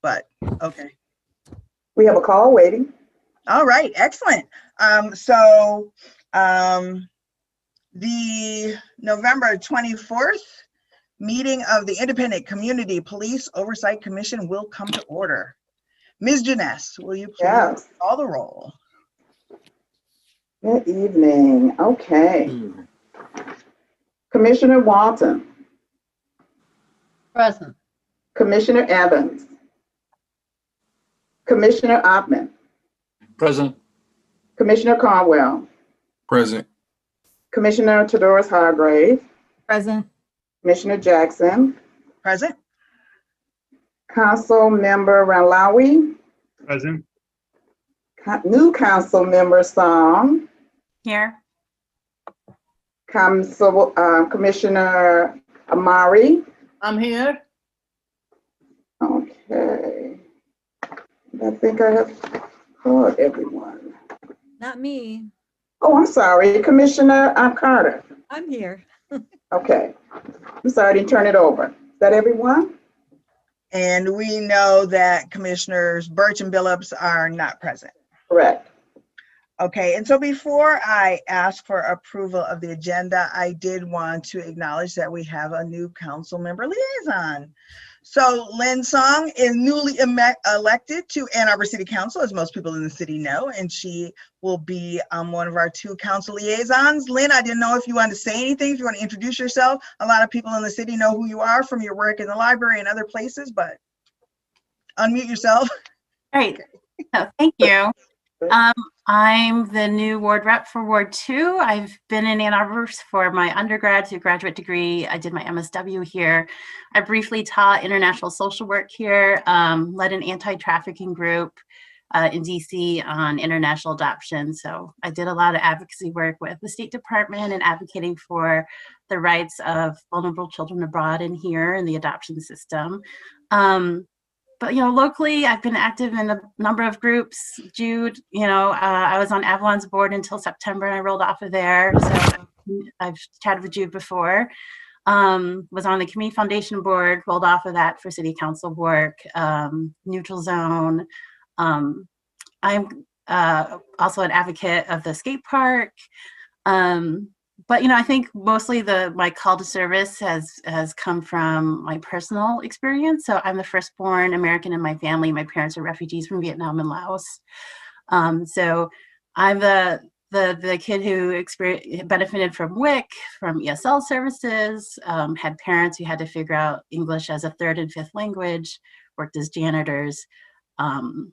but okay. We have a call waiting. All right, excellent. The November 24th meeting of the Independent Community Police Oversight Commission will come to order. Ms. Janess, will you please call the roll? Good evening. Okay. Commissioner Walton. Present. Commissioner Evans. Commissioner Oppman. Present. Commissioner Caldwell. Present. Commissioner Tadorus Hargrave. Present. Commissioner Jackson. Present. Council Member Ranlawi. Present. New Council Member Song. Here. Commissioner Amari. I'm here. Okay. I think I have called everyone. Not me. Oh, I'm sorry. Commissioner Carter. I'm here. Okay. I'm sorry, I didn't turn it over. Is that everyone? And we know that Commissioners Birch and Billups are not present. Correct. Okay, and so before I ask for approval of the agenda, I did want to acknowledge that we have a new council member liaison. So Lynn Song is newly elected to Ann Arbor City Council, as most people in the city know, and she will be one of our 2 council liaisons. Lynn, I didn't know if you wanted to say anything, if you want to introduce yourself. A lot of people in the city know who you are from your work in the library and other places, but unmute yourself. Great. Oh, thank you. I'm the new ward rep for Ward 2. I've been in Ann Arbor for my undergrad to graduate degree. I did my MSW here. I briefly taught international social work here, led an anti-trafficking group in DC on international adoption. So I did a lot of advocacy work with the State Department and advocating for the rights of vulnerable children abroad and here in the adoption system. But, locally, I've been active in a number of groups. Jude, I was on Avalon's board until September and I rolled off of there. So I've chatted with Jude before. Was on the Community Foundation board, rolled off of that for city council work, neutral zone. I'm also an advocate of the skate park. But I think mostly my call to service has come from my personal experience. So I'm the firstborn American in my family. My parents are refugees from Vietnam and Laos. So I'm the kid who benefited from WIC, from ESL services, had parents who had to figure out English as a 3rd and 5th language, worked as janitors, and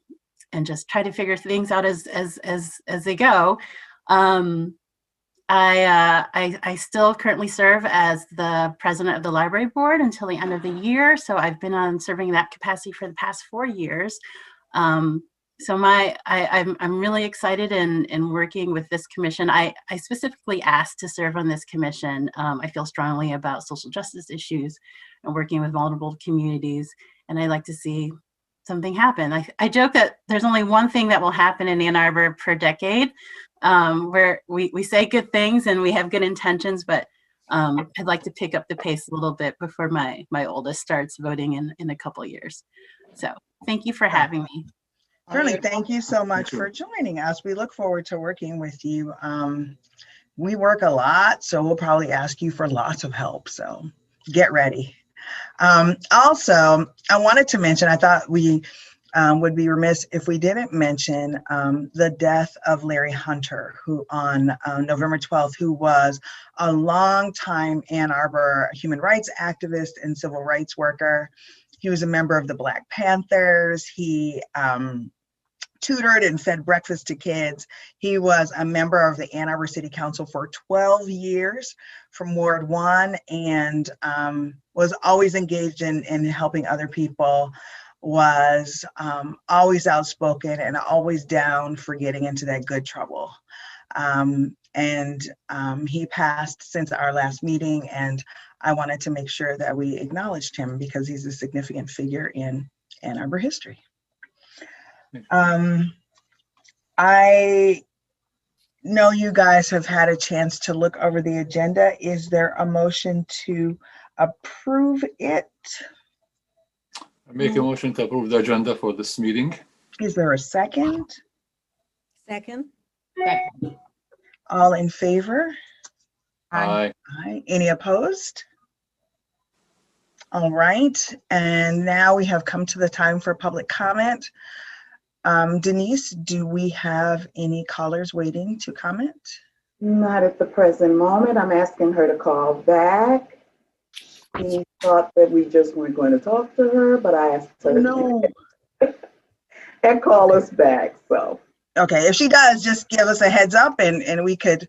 just try to figure things out as they go. I still currently serve as the president of the library board until the end of the year. So I've been serving that capacity for the past 4 years. So I'm really excited in working with this commission. I specifically asked to serve on this commission. I feel strongly about social justice issues and working with vulnerable communities, and I like to see something happen. I joke that there's only one thing that will happen in Ann Arbor per decade, where we say good things and we have good intentions, but I'd like to pick up the pace a little bit before my oldest starts voting in a couple of years. So thank you for having me. Certainly, thank you so much for joining us. We look forward to working with you. We work a lot, so we'll probably ask you for lots of help, so get ready. Also, I wanted to mention, I thought we would be remiss if we didn't mention the death of Larry Hunter, who on November 12th, who was a longtime Ann Arbor human rights activist and civil rights worker. He was a member of the Black Panthers. He tutored and fed breakfast to kids. He was a member of the Ann Arbor City Council for 12 years from Ward 1 and was always engaged in helping other people, was always outspoken and always down for getting into that good trouble. He passed since our last meeting, and I wanted to make sure that we acknowledged him because he's a significant figure in Ann Arbor history. I know you guys have had a chance to look over the agenda. Is there a motion to approve it? I make a motion to approve the agenda for this meeting. Is there a second? Second. All in favor? Aye. Aye. Any opposed? All right, and now we have come to the time for public comment. Denise, do we have any callers waiting to comment? Not at the present moment. I'm asking her to call back. She thought that we just weren't going to talk to her, but I asked her No. and call us back, so. Okay, if she does, just give us a heads up and we could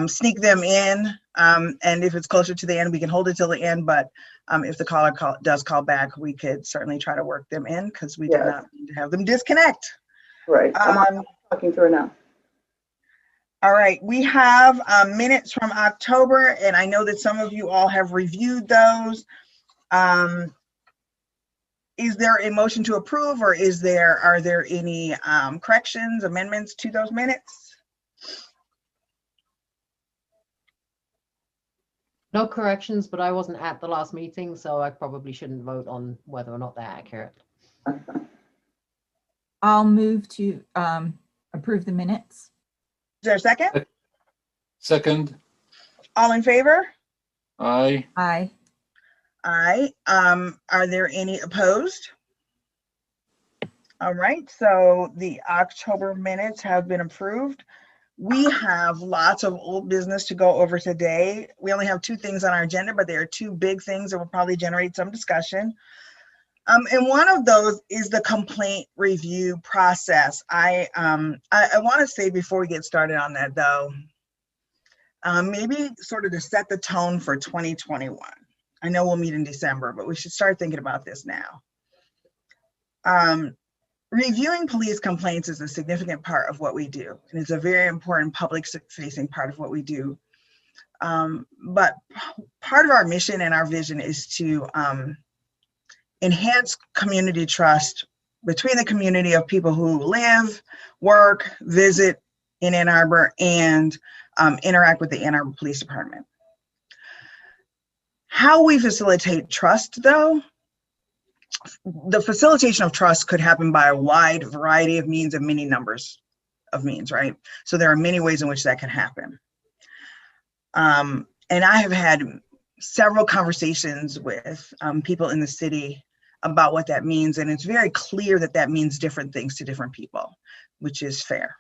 sneak them in. And if it's closer to the end, we can hold it till the end. But if the caller does call back, we could certainly try to work them in because we do Yes. not need to have them disconnect. Right, I'm talking to her now. All right, we have minutes from October, and I know that some of you all have reviewed those. Is there a motion to approve, or are there any corrections, amendments to those minutes? No corrections, but I wasn't at the last meeting, so I probably shouldn't vote on whether or not they're accurate. I'll move to approve the minutes. Is there a second? Second. All in favor? Aye. Aye. Aye. Are there any opposed? All right, so the October minutes have been approved. We have lots of old business to go over today. We only have 2 things on our agenda, but there are 2 big things that will probably generate some discussion. And one of those is the complaint review process. I want to say before we get started on that though, maybe sort of to set the tone for 2021. I know we'll meet in December, but we should start thinking about this now. Reviewing police complaints is a significant part of what we do, and it's a very important public-facing part of what we do. But part of our mission and our vision is to enhance community trust between the community of people who live, work, visit in Ann Arbor, and interact with the Ann Arbor Police Department. How we facilitate trust, though, the facilitation of trust could happen by a wide variety of means and many numbers of means, right? So there are many ways in which that can happen. And I have had several conversations with people in the city about what that means, and it's very clear that that means different things to different people, which is fair.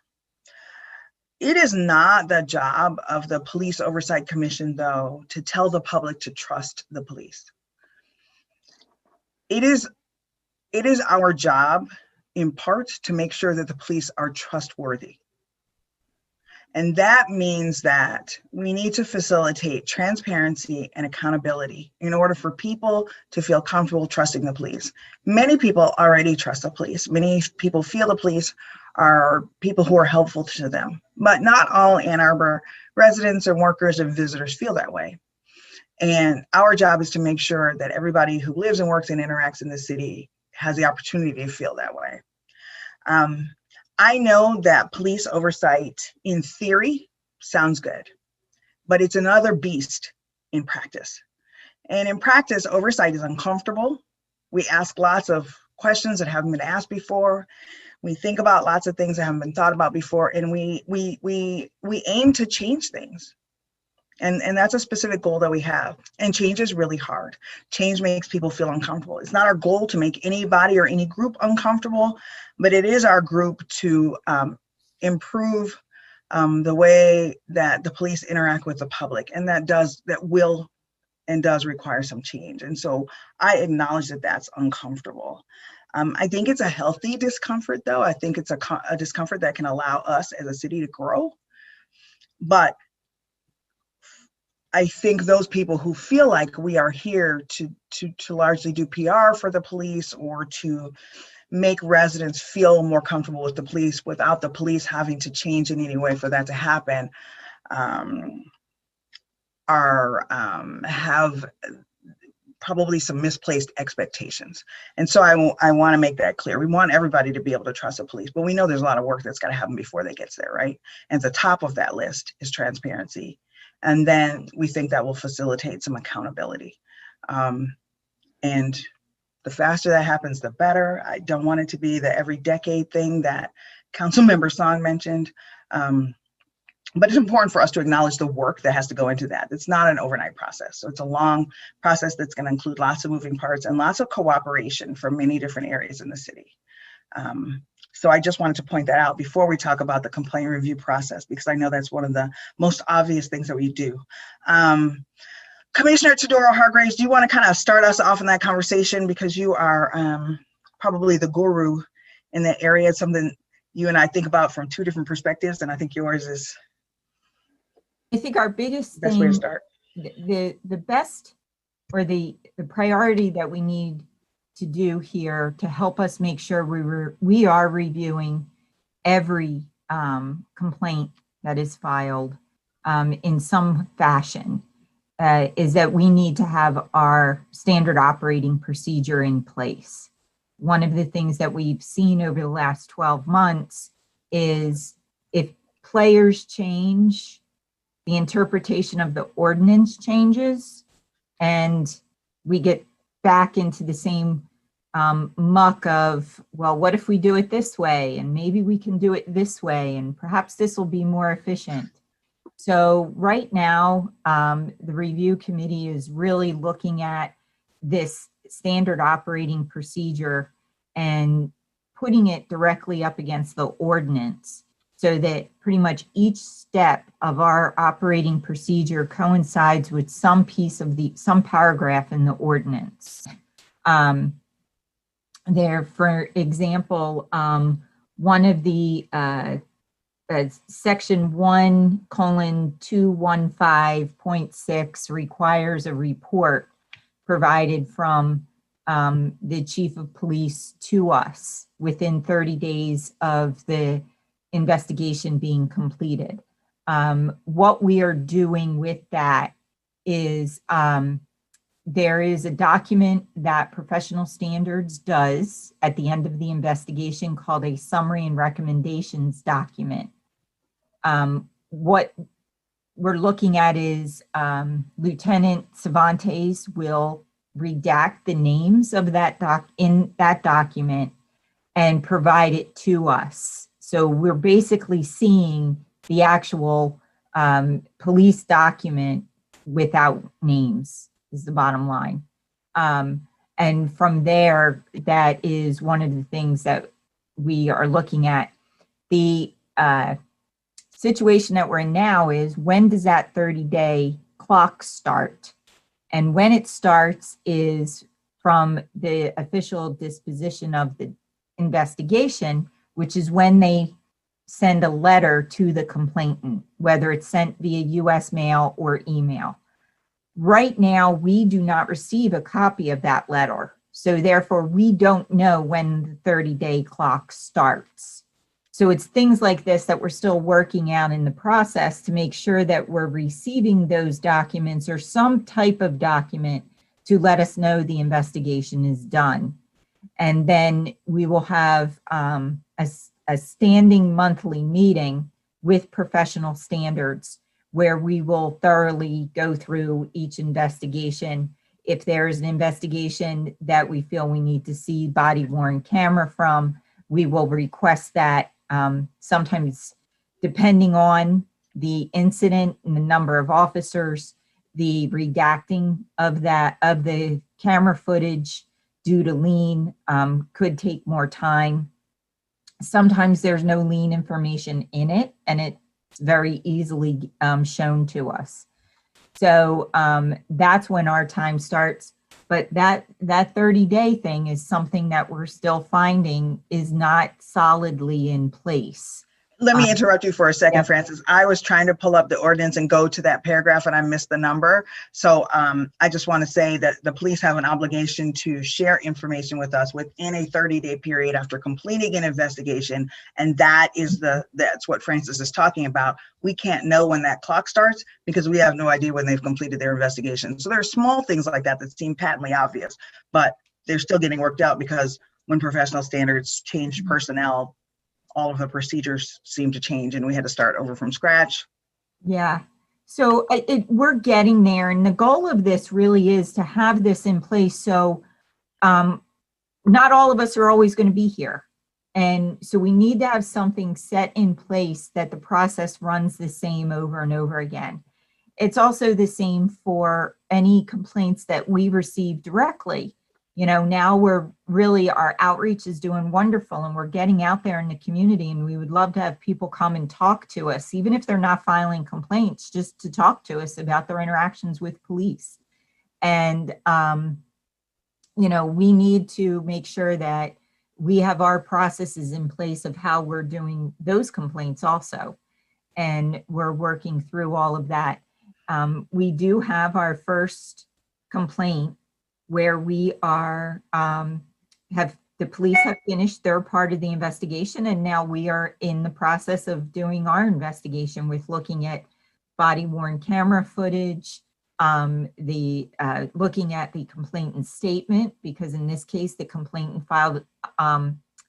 It is not the job of the Police Oversight Commission, though, to tell the public to trust the police. It is our job, in part, to make sure that the police are trustworthy. And that means that we need to facilitate transparency and accountability in order for people to feel comfortable trusting the police. Many people already trust the police. Many people feel the police are people who are helpful to them, but not all Ann Arbor residents and workers and visitors feel that way. And our job is to make sure that everybody who lives and works and interacts in the city has the opportunity to feel that way. I know that police oversight in theory sounds good, but it's another beast in practice. And in practice, oversight is uncomfortable. We ask lots of questions that haven't been asked before. We think about lots of things that haven't been thought about before, and we aim to change things. And that's a specific goal that we have. And change is really hard. Change makes people feel uncomfortable. It's not our goal to make anybody or any group uncomfortable, but it is our group to improve the way that the police interact with the public. And that will and does require some change. And so I acknowledge that that's uncomfortable. I think it's a healthy discomfort, though. I think it's a discomfort that can allow us as a city to grow. But I think those people who feel like we are here to largely do PR for the police or to make residents feel more comfortable with the police without the police having to change in any way for that to happen, have probably some misplaced expectations. And so I want to make that clear. We want everybody to be able to trust the police, but we know there's a lot of work that's got to happen before that gets there, right? And the top of that list is transparency. And then we think that will facilitate some accountability. And The faster that happens, the better. I don't want it to be the every decade thing that Councilmember Song mentioned. But it's important for us to acknowledge the work that has to go into that. It's not an overnight process. So it's a long process that's going to include lots of moving parts and lots of cooperation from many different areas in the city. So I just wanted to point that out before we talk about the complaint review process, because I know that's one of the most obvious things that we do. Commissioner Teodoro Hargraves, do you want to kind of start us off in that conversation, because you are probably the guru in that area? It's something you and I think about from two different perspectives, and I think yours is I think our biggest the best way to thing, start. the best, or the priority that we need to do here to help us make sure we are reviewing every complaint that is filed in some fashion is that we need to have our standard operating procedure in place. One of the things that we've seen over the last 12 months is if players change, the interpretation of the ordinance changes, and we get back into the same muck of, well, what if we do it this way? And maybe we can do it this way, and perhaps this will be more efficient. So right now, the review committee is really looking at this standard operating procedure and putting it directly up against the ordinance, so that pretty much each step of our operating procedure coincides with some piece of some paragraph in the ordinance. There, for example, one of the section 1:215.6 requires a report provided from the chief of police to us within 30 days of the investigation being completed. What we are doing with that is there is a document that Professional Standards does at the end of the investigation called a summary and recommendations document. What we're looking at is Lieutenant Cervantes will redact the names of that in that document and provide it to us. So we're basically seeing the actual police document without names is the bottom line. And from there, that is one of the things that we are looking at. The situation that we're in now is, when does that 30-day clock start? And when it starts is from the official disposition of the investigation, which is when they send a letter to the complainant, whether it's sent via US mail or email. Right now, we do not receive a copy of that letter. So therefore, we don't know when the 30-day clock starts. So it's things like this that we're still working out in the process to make sure that we're receiving those documents or some type of document to let us know the investigation is done. And then we will have a standing monthly meeting with Professional Standards, where we will thoroughly go through each investigation. If there is an investigation that we feel we need to see body-worn camera from, we will request that. Sometimes, depending on the incident and the number of officers, the redacting of the camera footage due to lien could take more time. Sometimes there's no lien information in it, and it's very easily shown to us. So that's when our time starts. But that 30-day thing is something that we're still finding is not solidly in place. Let me interrupt you for a second, yeah. Francis. I was trying to pull up the ordinance and go to that paragraph, and I missed the number. So I just want to say that the police have an obligation to share information with us within a 30-day period after completing an investigation. And that's what Francis is talking about. We can't know when that clock starts because we have no idea when they've completed their investigation. So there are small things like that that seem patently obvious, but they're still getting worked out because when Professional Standards changed personnel, all of the procedures seemed to change and we had to start over from scratch. Yeah, so we're getting there. And the goal of this really is to have this in place. So not all of us are always going to be here. And so we need to have something set in place that the process runs the same over and over again. It's also the same for any complaints that we receive directly. You know, now our outreach is doing wonderful and we're getting out there in the community, and we would love to have people come and talk to us, even if they're not filing complaints, just to talk to us about their interactions with police. And, you know, we need to make sure that we have our processes in place of how we're doing those complaints also. And we're working through all of that. We do have our first complaint where we are, the police have finished their part of the investigation, and now we are in the process of doing our investigation with looking at body worn camera footage, looking at the complainant statement, because in this case, the complainant filed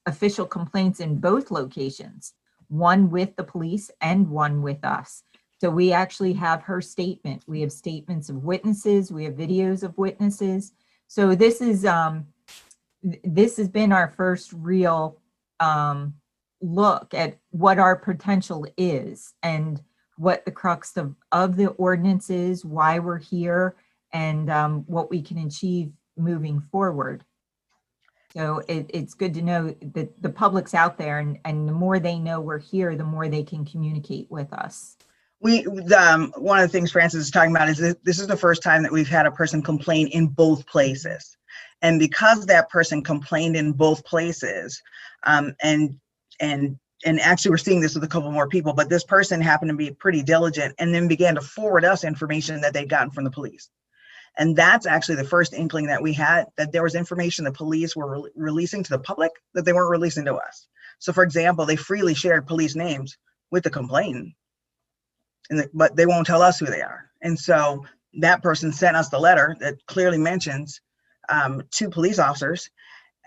official complaints in both locations, one with the police and one with us. So we actually have her statement. We have statements of witnesses. We have videos of witnesses. So this is this has been our first real look at what our potential is and what the crux of the ordinance is, why we're here, and what we can achieve moving forward. So it's good to know that the public's out there, and the more they know we're here, the more they can communicate with us. One of the things Francis is talking about is this is the first time that we've had a person complain in both places. And because that person complained in both places, and actually we're seeing this with a couple more people, but this person happened to be pretty diligent and then began to forward us information that they'd gotten from the police. And that's actually the first inkling that we had, that there was information the police were releasing to the public that they weren't releasing to us. So for example, they freely shared police names with the complainant, but they won't tell us who they are. And so that person sent us the letter that clearly mentions 2 police officers.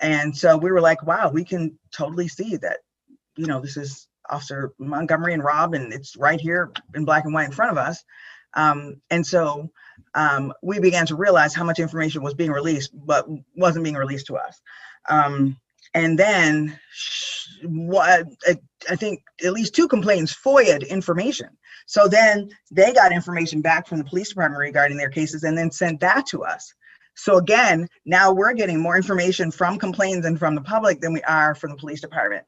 And so we were like, wow, we can totally see that, you know, this is Officer Montgomery and Rob, and it's right here in black and white in front of us. And so we began to realize how much information was being released, but wasn't being released to us. And then I think at least 2 complainants FOIA'd information. So then they got information back from the police department regarding their cases and then sent that to us. So again, now we're getting more information from complainants and from the public than we are from the police department.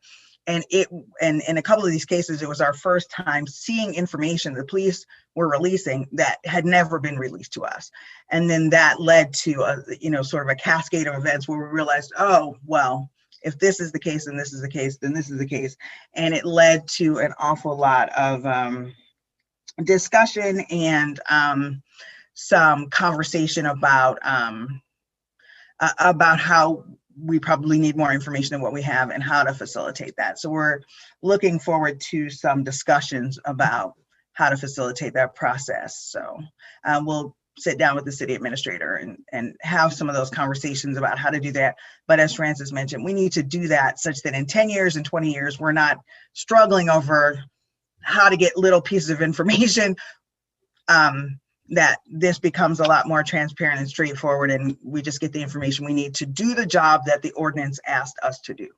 And in a couple of these cases, it was our first time seeing information the police were releasing that had never been released to us. And then that led to sort of a cascade of events where we realized, oh, well, if this is the case, and this is the case, then this is the case. And it led to an awful lot of discussion and some conversation about how we probably need more information than what we have and how to facilitate that. So we're looking forward to some discussions about how to facilitate that process. So we'll sit down with the city administrator and have some of those conversations about how to do that. But as Francis mentioned, we need to do that such that in 10 years and 20 years, we're not struggling over how to get little pieces of information, that this becomes a lot more transparent and straightforward, and we just get the information we need to do the job that the ordinance asked us to do.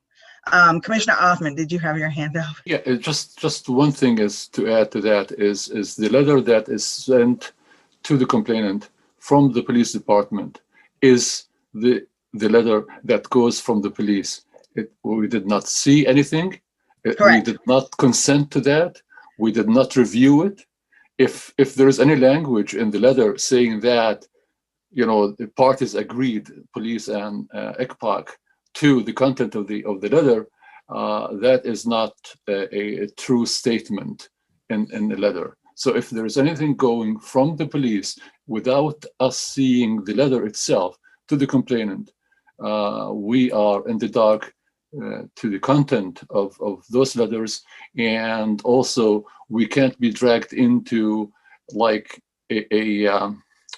Commissioner Hoffman, did you have your hand up? Yeah, just one thing is to add to that is the letter that is sent to the complainant from the police department is the letter that goes from the police. We did not see anything. We did not consent to that. We did not review it. If there is any language in the letter saying that, you know, the parties agreed, police and ECPAC, to the content of the letter, that is not a true statement in the letter. So if there is anything going from the police without us seeing the letter itself to the complainant, we are in the dark to the content of those letters, and also we can't be dragged into like a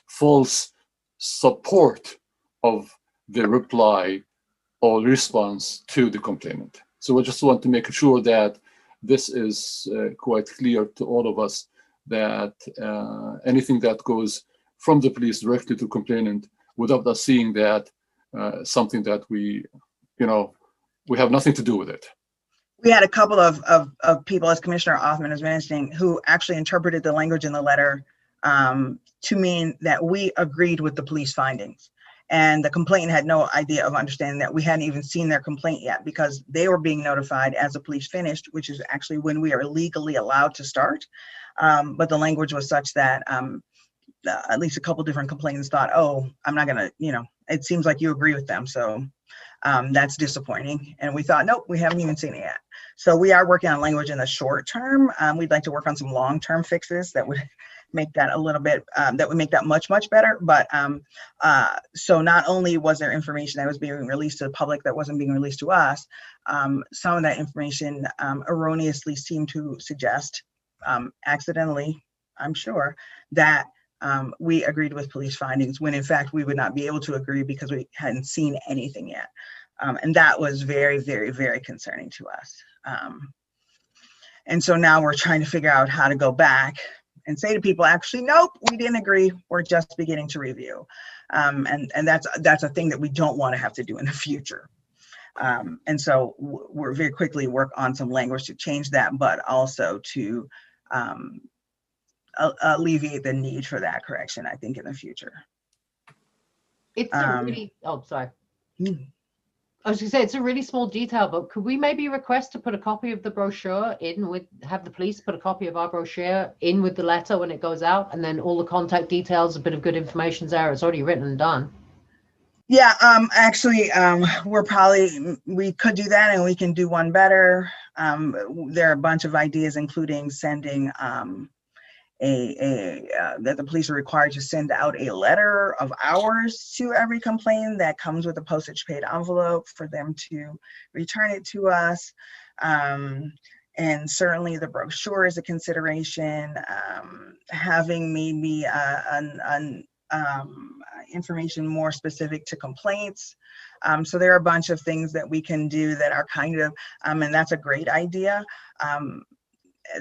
false support of the reply or response to the complainant. So I just want to make sure that this is quite clear to all of us, that anything that goes from the police directly to complainant without us seeing that, something that we we have nothing to do with it. We had a couple of people, as Commissioner Othman is mentioning, who actually interpreted the language in the letter to mean that we agreed with the police findings. And the complainant had no idea of understanding that we hadn't even seen their complaint yet, because they were being notified as the police finished, which is actually when we are legally allowed to start. But the language was such that at least a couple different complainants thought, oh, I'm not gonna, it seems like you agree with them. So that's disappointing. And we thought, nope, we haven't even seen it yet. So we are working on language in the short term. We'd like to work on some long-term fixes that would make that a little bit, that would make that much, much better. But so not only was there information that was being released to the public that wasn't being released to us, some of that information erroneously seemed to suggest, accidentally, I'm sure, that we agreed with police findings, when in fact we would not be able to agree because we hadn't seen anything yet. And that was very, very, very concerning to us. And so now we're trying to figure out how to go back and say to people, actually, nope, we didn't agree. We're just beginning to review. And that's a thing that we don't want to have to do in the future. And so we're very quickly work on some language to change that, but also to alleviate the need for that correction, I think, in the future. It's a really, oh, sorry. Hmm. I was gonna say, it's a really small detail, but could we maybe request to put a copy of the brochure in with, have the police put a copy of our brochure in with the letter when it goes out, and then all the contact details, a bit of good information's there. It's already written and done. Yeah, actually, we could do that, and we can do one better. There are a bunch of ideas, including sending that the police are required to send out a letter of ours to every complaint that comes with a postage paid envelope for them to return it to us. And certainly the brochure is a consideration. Having maybe information more specific to complaints. So there are a bunch of things that we can do that are kind of, and that's a great idea.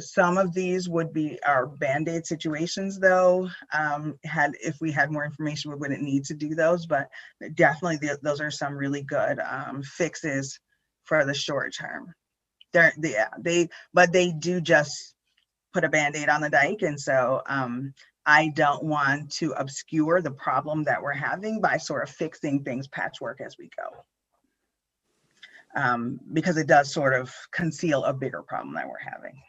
Some of these would be our Band-Aid situations, though. If we had more information, we wouldn't need to do those, but definitely those are some really good fixes for the short term. But they do just put a Band-Aid on the dike, and so I don't want to obscure the problem that we're having by sort of fixing things patchwork as we go, because it does sort of conceal a bigger problem that we're having.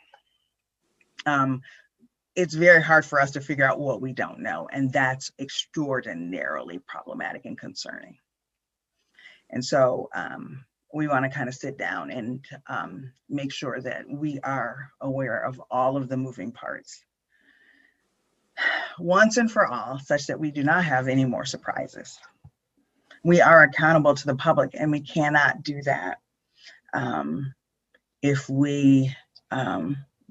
It's very hard for us to figure out what we don't know, and that's extraordinarily problematic and concerning. And so we want to kind of sit down and make sure that we are aware of all of the moving parts once and for all, such that we do not have any more surprises. We are accountable to the public, and we cannot do that if we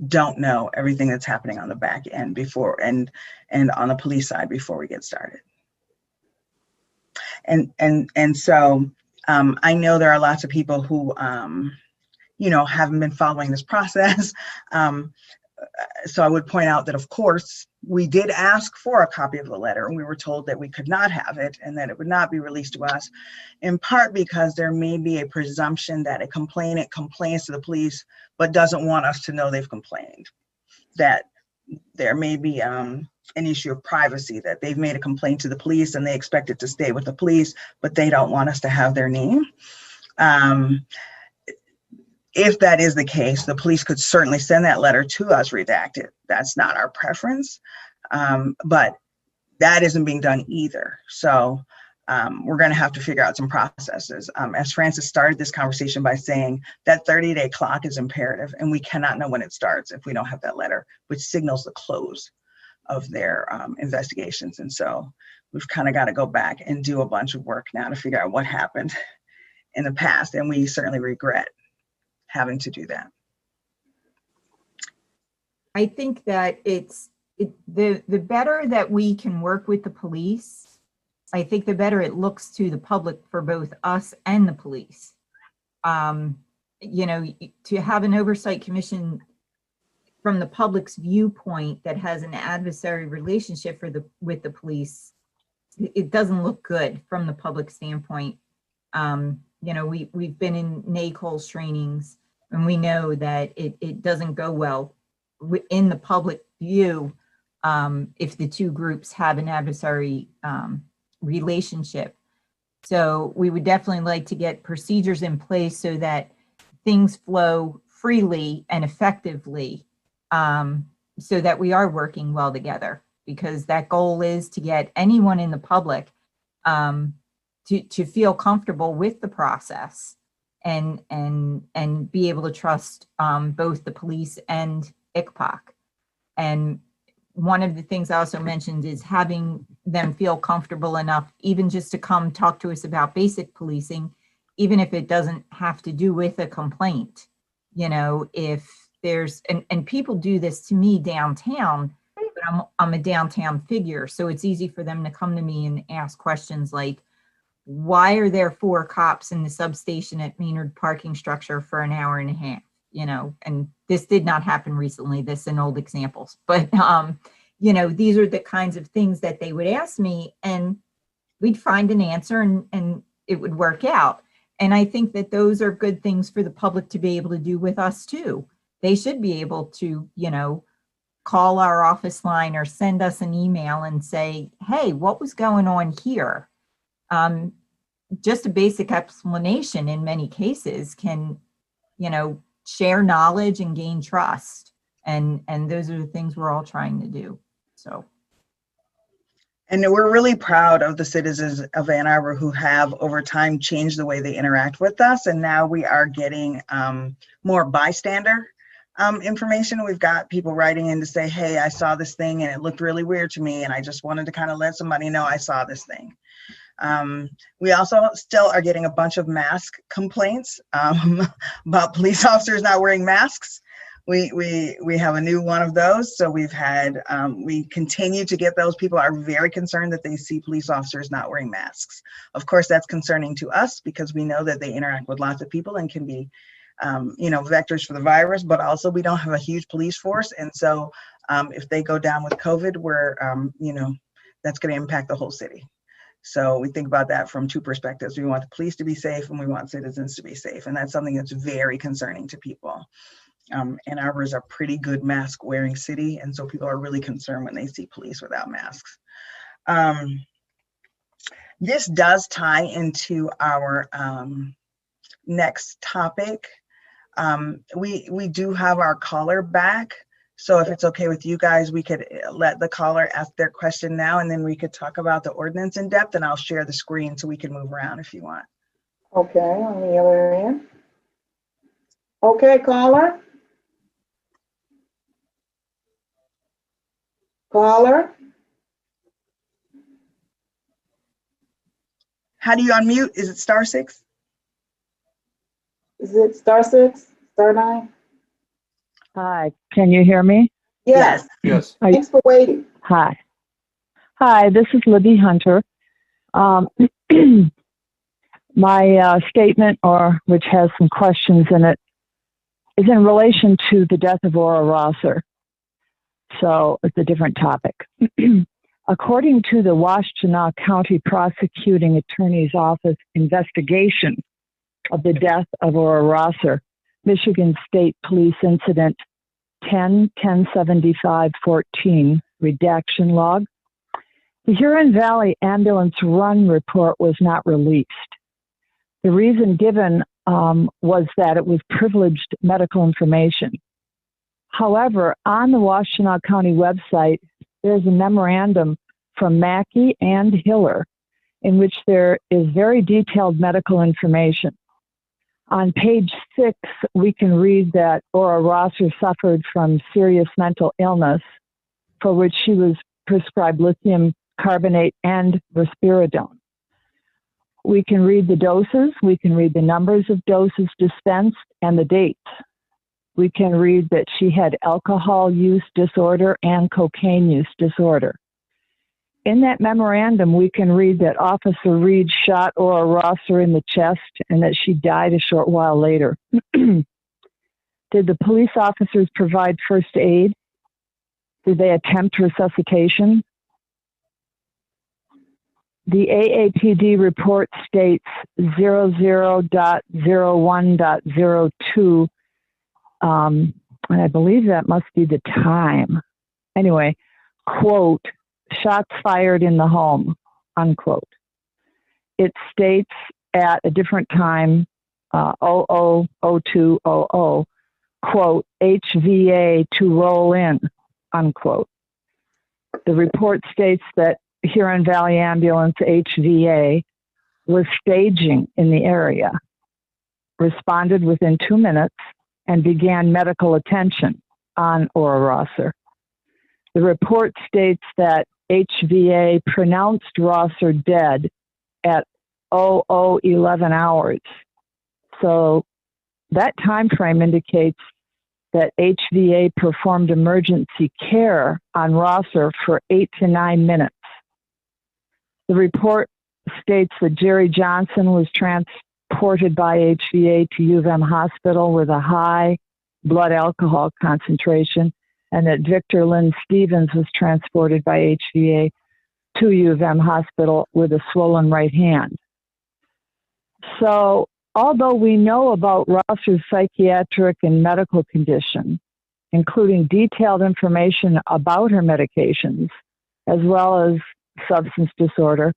don't know everything that's happening on the back end before and on the police side before we get started. And so I know there are lots of people who haven't been following this process. So I would point out that, of course, we did ask for a copy of the letter, and we were told that we could not have it and that it would not be released to us, in part because there may be a presumption that a complainant complains to the police but doesn't want us to know they've complained, that there may be an issue of privacy, that they've made a complaint to the police and they expect it to stay with the police, but they don't want us to have their name. If that is the case, the police could certainly send that letter to us redacted. That's not our preference, but that isn't being done either. So we're going to have to figure out some processes. As Francis started this conversation by saying that 30-day clock is imperative, and we cannot know when it starts if we don't have that letter, which signals the close of their investigations. And so we've kind of got to go back and do a bunch of work now to figure out what happened in the past, and we certainly regret having to do that. I think that the better that we can work with the police, I think the better it looks to the public for both us and the police. To have an oversight commission from the public's viewpoint that has an adversary relationship with the police, it doesn't look good from the public standpoint. we've been in NACOLS trainings, and we know that it doesn't go well in the public view if the two groups have an adversary relationship. So we would definitely like to get procedures in place so that things flow freely and effectively, so that we are working well together, because that goal is to get anyone in the public to feel comfortable with the process and be able to trust both the police and ICPOC. And one of the things I also mentioned is having them feel comfortable enough, even just to come talk to us about basic policing, even if it doesn't have to do with a complaint. If there's, and people do this to me downtown, but I'm a downtown figure. So it's easy for them to come to me and ask questions like, why are there 4 cops in the substation at Maynard parking structure for an hour and a half? And this did not happen recently, this in old examples, but these are the kinds of things that they would ask me, and we'd find an answer and it would work out. And I think that those are good things for the public to be able to do with us too. They should be able to, call our office line or send us an email and say, hey, what was going on here? Just a basic explanation in many cases can, share knowledge and gain trust. And those are the things we're all trying to do. So. And we're really proud of the citizens of Ann Arbor who have over time changed the way they interact with us. And now we are getting more bystander information. We've got people writing in to say, hey, I saw this thing and it looked really weird to me. And I just wanted to kind of let somebody know I saw this thing. We also still are getting a bunch of mask complaints about police officers not wearing masks. We have a new one of those. So we've had, we continue to get those. People are very concerned that they see police officers not wearing masks. Of course, that's concerning to us because we know that they interact with lots of people and can be, vectors for the virus, but also we don't have a huge police force. And so if they go down with COVID, we're, that's going to impact the whole city. So we think about that from 2 perspectives. We want the police to be safe and we want citizens to be safe. And that's something that's very concerning to people. Ann Arbor is a pretty good mask wearing city. And so people are really concerned when they see police without masks. This does tie into our next topic. We do have our caller back. So if it's okay with you guys, we could let the caller ask their question now, and then we could talk about the ordinance in depth, and I'll share the screen so we can move around if you want. Okay, on the other end. Okay, caller. Caller. How do you unmute? Is it *6? Is it *6, *9? Hi, can you hear me? Yes. Yes. Thanks for waiting. Hi. Hi, this is Libby Hunter. My statement, which has some questions in it, is in relation to the death of Ora Rosser. So it's a different topic. According to the Washtenaw County Prosecuting Attorney's Office investigation of the death of Ora Rosser, Michigan State Police Incident 10-1075-14 redaction log, the Huron Valley Ambulance Run report was not released. The reason given was that it was privileged medical information. However, on the Washtenaw County website, there's a memorandum from Mackey and Hiller in which there is very detailed medical information. On page 6, we can read that Ora Rosser suffered from serious mental illness for which she was prescribed lithium carbonate and risperidone. We can read the doses, we can read the numbers of doses dispensed and the dates. We can read that she had alcohol use disorder and cocaine use disorder. In that memorandum, we can read that Officer Reed shot Ora Rosser in the chest and that she died a short while later. Did the police officers provide first aid? Did they attempt resuscitation? The AAPD report states 00.01.02, and I believe that must be the time. Anyway, quote, shots fired in the home, unquote. It states at a different time, 00:02:00, quote, HVA to roll in, unquote. The report states that Huron Valley Ambulance HVA was staging in the area, responded within 2 minutes, and began medical attention on Ora Rosser. The report states that HVA pronounced Rosser dead at 00:11 hours. So that time frame indicates that HVA performed emergency care on Rosser for 8 to 9 minutes. The report states that Jerry Johnson was transported by HVA to U of M Hospital with a high blood alcohol concentration, and that Victor Lynn Stevens was transported by HVA to U of M Hospital with a swollen right hand. So, although we know about Rosser's psychiatric and medical condition, including detailed information about her medications, as well as substance disorder,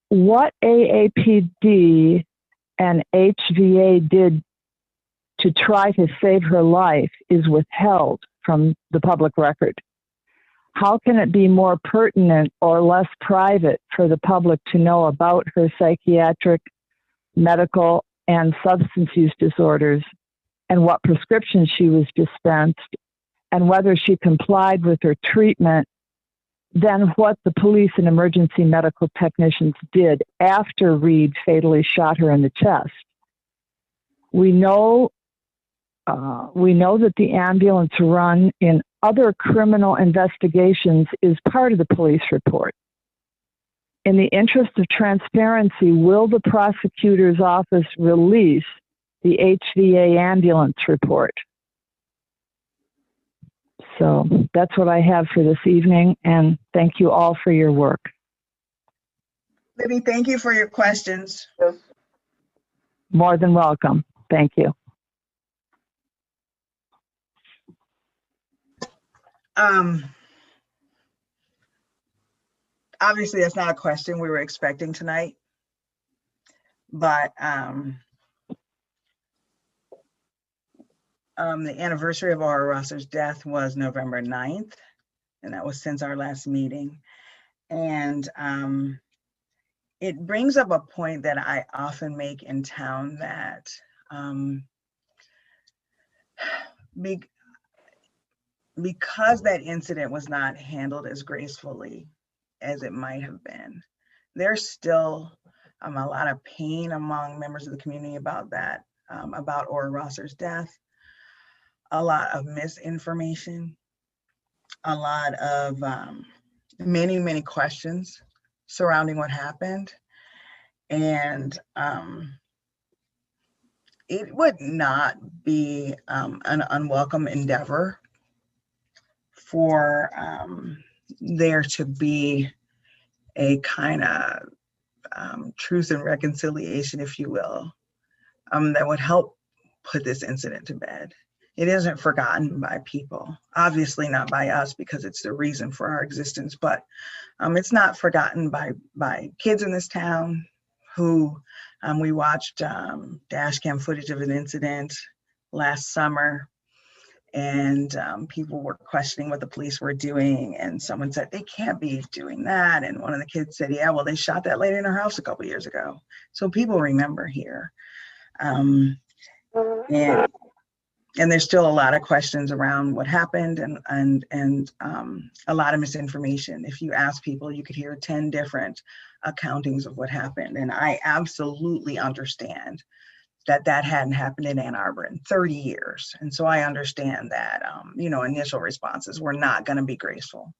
what AAPD and HVA did to try to save her life is withheld from the public record. How can it be more pertinent or less private for the public to know about her psychiatric, medical, and substance use disorders, and what prescriptions she was dispensed, and whether she complied with her treatment, than what the police and emergency medical technicians did after Reed fatally shot her in the chest? We know that the ambulance run in other criminal investigations is part of the police report. In the interest of transparency, will the prosecutor's office release the HVA ambulance report? So that's what I have for this evening, and thank you all for your work. Libby, thank you for your questions. More than welcome. Thank you. Obviously, that's not a question we were expecting tonight, but the anniversary of Ora Rosser's death was November 9th, and that was since our last meeting. And it brings up a point that I often make in town, that because that incident was not handled as gracefully as it might have been, there's still a lot of pain among members of the community about that, about Ora Rosser's death, a lot of misinformation, a lot of many questions surrounding what happened. And it would not be an unwelcome endeavor for there to be a kind of truth and reconciliation, if you will, that would help put this incident to bed. It isn't forgotten by people, obviously not by us, because it's the reason for our existence, but it's not forgotten by kids in this town who we watched dash cam footage of an incident last summer, and people were questioning what the police were doing, and someone said they can't be doing that, and one of the kids said, yeah, well, they shot that lady in her house a couple years ago. So people remember here. And there's still a lot of questions around what happened, and a lot of misinformation. If you ask people, you could hear 10 different accountings of what happened. And I absolutely understand that that hadn't happened in Ann Arbor in 30 years. And so I understand that, initial responses were not going to be graceful.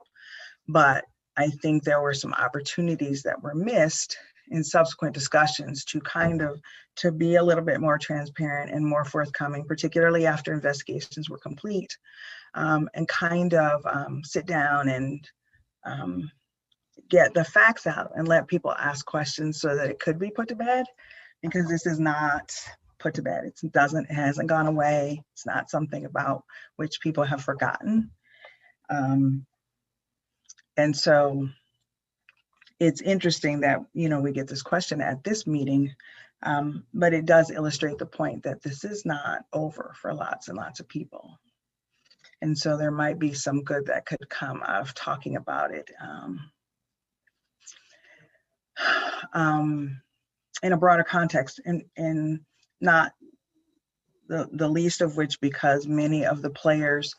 But I think there were some opportunities that were missed in subsequent discussions to be a little bit more transparent and more forthcoming, particularly after investigations were complete, and sit down and get the facts out and let people ask questions so that it could be put to bed, because this is not put to bed. It hasn't gone away. It's not something about which people have forgotten. And so it's interesting that, we get this question at this meeting, but it does illustrate the point that this is not over for lots and lots of people. And so there might be some good that could come out of talking about it in a broader context, and not the least of which because many of the players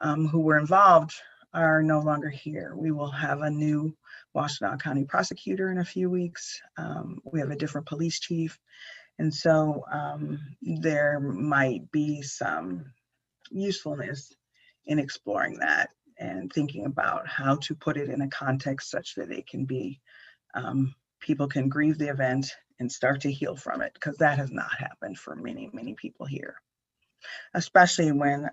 who were involved are no longer here. We will have a new Washtenaw County prosecutor in a few weeks. We have a different police chief. And so there might be some usefulness in exploring that and thinking about how to put it in a context such that it can be, people can grieve the event and start to heal from it, because that has not happened for many, many people here. Especially when,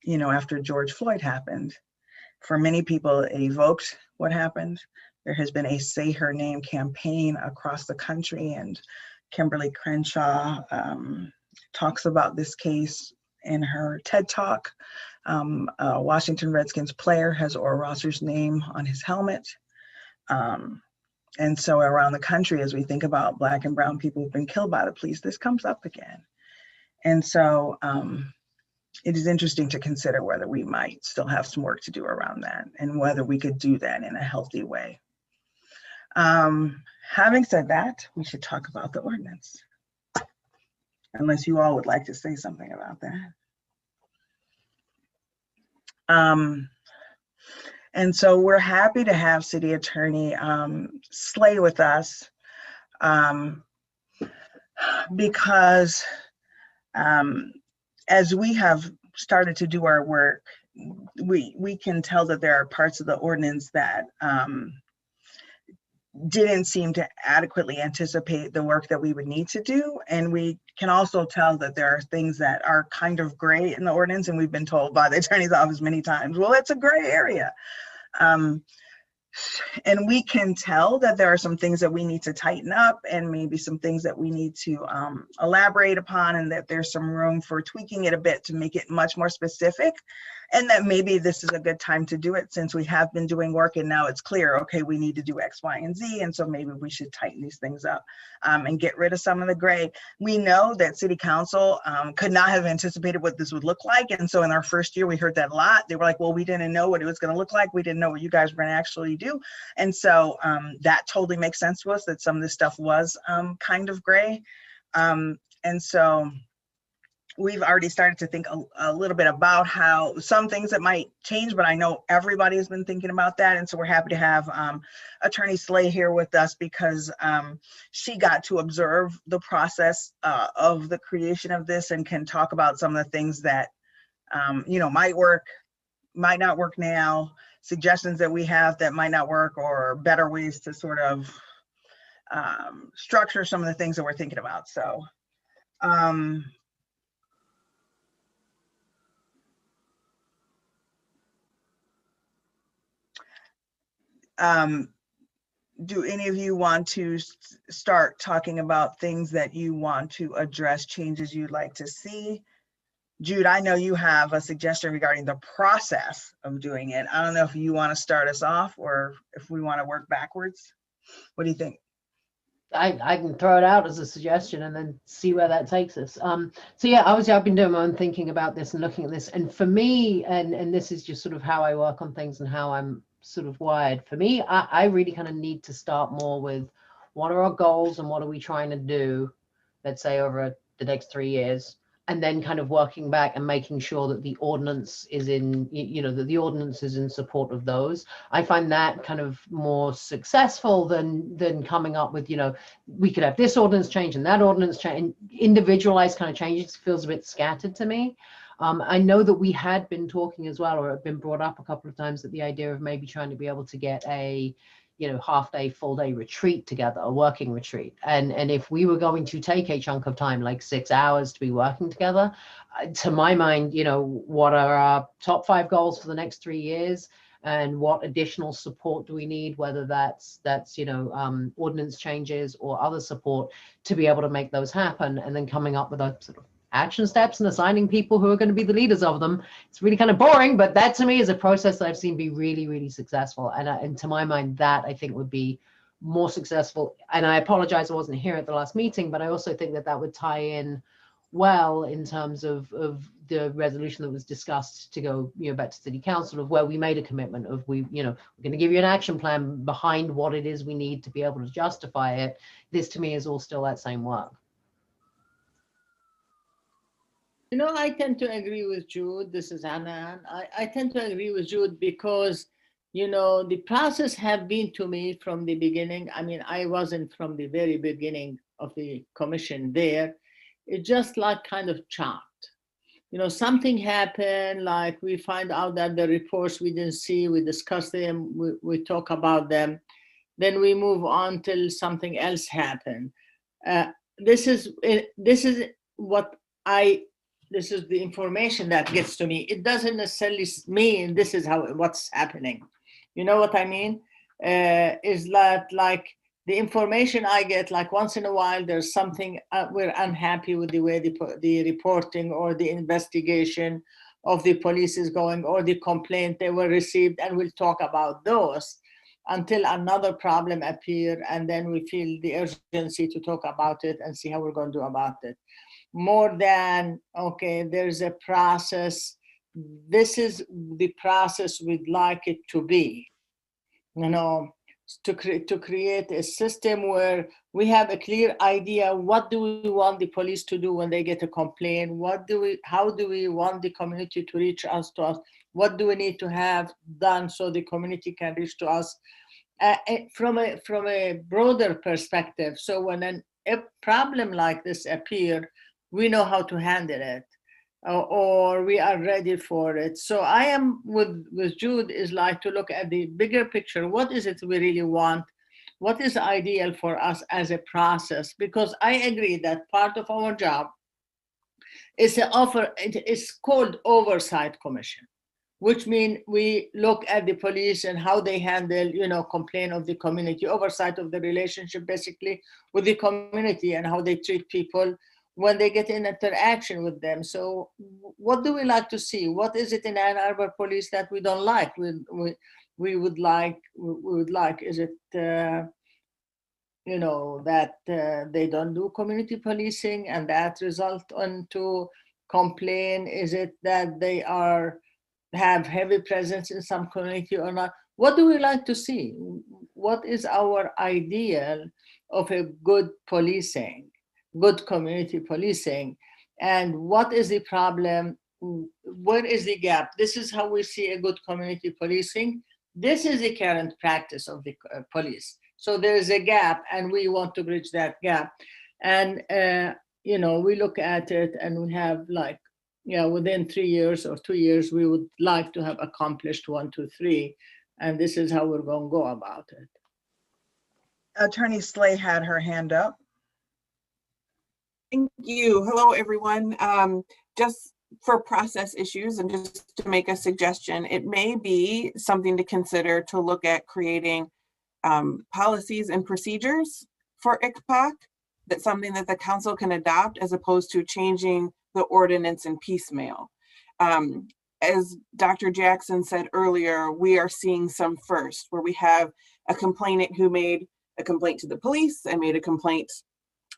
after George Floyd happened, for many people it evoked what happened. There has been a Say Her Name campaign across the country, and Kimberly Crenshaw talks about this case in her TED Talk. A Washington Redskins player has Ora Rosser's name on his helmet. And so around the country, as we think about Black and brown people who've been killed by the police, this comes up again. And so it is interesting to consider whether we might still have some work to do around that, and whether we could do that in a healthy way. Having said that, we should talk about the ordinance, unless you all would like to say something about that. And so we're happy to have City Attorney Slay with us, because as we have started to do our work, we can tell that there are parts of the ordinance that didn't seem to adequately anticipate the work that we would need to do. And we can also tell that there are things that are kind of gray in the ordinance, and we've been told by the attorney's office many times, well, it's a gray area. And we can tell that there are some things that we need to tighten up, and maybe some things that we need to elaborate upon, and that there's some room for tweaking it a bit to make it much more specific. And that maybe this is a good time to do it, since we have been doing work and now it's clear, okay, we need to do X, Y, and Z. And so maybe we should tighten these things up and get rid of some of the gray. We know that City Council could not have anticipated what this would look like. And so in our first year, we heard that a lot. They were like, well, we didn't know what it was going to look like. We didn't know what you guys were going to actually do. And so that totally makes sense to us, that some of this stuff was kind of gray. And so we've already started to think a little bit about how some things that might change, but I know everybody has been thinking about that. And so we're happy to have Attorney Slay here with us, because she got to observe the process of the creation of this, and can talk about some of the things that, might work, might not work now, suggestions that we have that might not work, or better ways to sort of structure some of the things that we're thinking about. So, do any of you want to start talking about things that you want to address, changes you'd like to see? Jude, I know you have a suggestion regarding the process of doing it. I don't know if you want to start us off, or if we want to work backwards. What do you think? I can throw it out as a suggestion and then see where that takes us. So yeah, obviously I've been doing my own thinking about this and looking at this. And for me, and this is just sort of how I work on things and how I'm sort of wired. For me, I really kind of need to start more with, what are our goals and what are we trying to do, let's say over the next 3 years, and then kind of working back and making sure that the ordinance is in, that the ordinance is in support of those. I find that kind of more successful than coming up with, we could have this ordinance change and that ordinance change. Individualized kind of changes feels a bit scattered to me. I know that we had been talking as well, or it had been brought up a couple of times, that the idea of maybe trying to be able to get a, half day, full day retreat together, a working retreat. And if we were going to take a chunk of time, like 6 hours to be working together, to my mind, what are our top 5 goals for the next 3 years? and what additional support do we need, whether that's ordinance changes or other support to be able to make those happen, and then coming up with a sort of action steps and assigning people who are going to be the leaders of them. It's really kind of boring, but that to me is a process that I've seen be really, really successful. And to my mind, that I think would be more successful. And I apologize I wasn't here at the last meeting, but I also think that that would tie in well in terms of the resolution that was discussed to go back to city council, of where we made a commitment of we're going to give you an action plan behind what it is we need to be able to justify it. This to me is all still that same work. I tend to agree with Jude. This is Anna. I tend to agree with Jude because the process have been to me from the beginning. I mean, I wasn't from the very beginning of the commission there. It's just like kind of chopped. Something happened, like we find out that the reports we didn't see, we discuss them, we talk about them, then we move on till something else happened. This is the information that gets to me. It doesn't necessarily mean this is what's happening. You know what I mean? Is that like the information I get, like once in a while, there's something we're unhappy with the way the reporting or the investigation of the police is going, or the complaint they were received, and we'll talk about those until another problem appear, and then we feel the urgency to talk about it and see how we're going to do about it. More than, okay, there's a process. This is the process we'd like it to be, to create a system where we have a clear idea, what do we want the police to do when they get a complaint? How do we want the community to reach us to us? What do we need to have done so the community can reach to us from a broader perspective? So when a problem like this appears, we know how to handle it, or we are ready for it. So I am with Jude is like to look at the bigger picture. What is it we really want? What is ideal for us as a process? Because I agree that part of our job is it's called Oversight Commission, which means we look at the police and how they handle, complaint of the community, oversight of the relationship basically with the community and how they treat people when they get in interaction with them. So what do we like to see? What is it in Ann Arbor Police that we don't like? We would like, is it, that they don't do community policing and that result into complaint? Is it that they have heavy presence in some community or not? What do we like to see? What is our ideal of a good policing? Good community policing, and what is the problem? Where is the gap? This is how we see a good community policing. This is the current practice of the police. So there is a gap, and we want to bridge that gap. And we look at it, and we have within 3 years or 2 years, we would like to have accomplished 1, 2, 3, and this is how we're going to go about it. Attorney Slay had her hand up. Thank you. Hello, everyone. Just for process issues and just to make a suggestion, it may be something to consider to look at creating policies and procedures for ICPOC. That's something that the council can adopt as opposed to changing the ordinance in piecemeal. As Dr. Jackson said earlier, we are seeing some first where we have a complainant who made a complaint to the police and made a complaint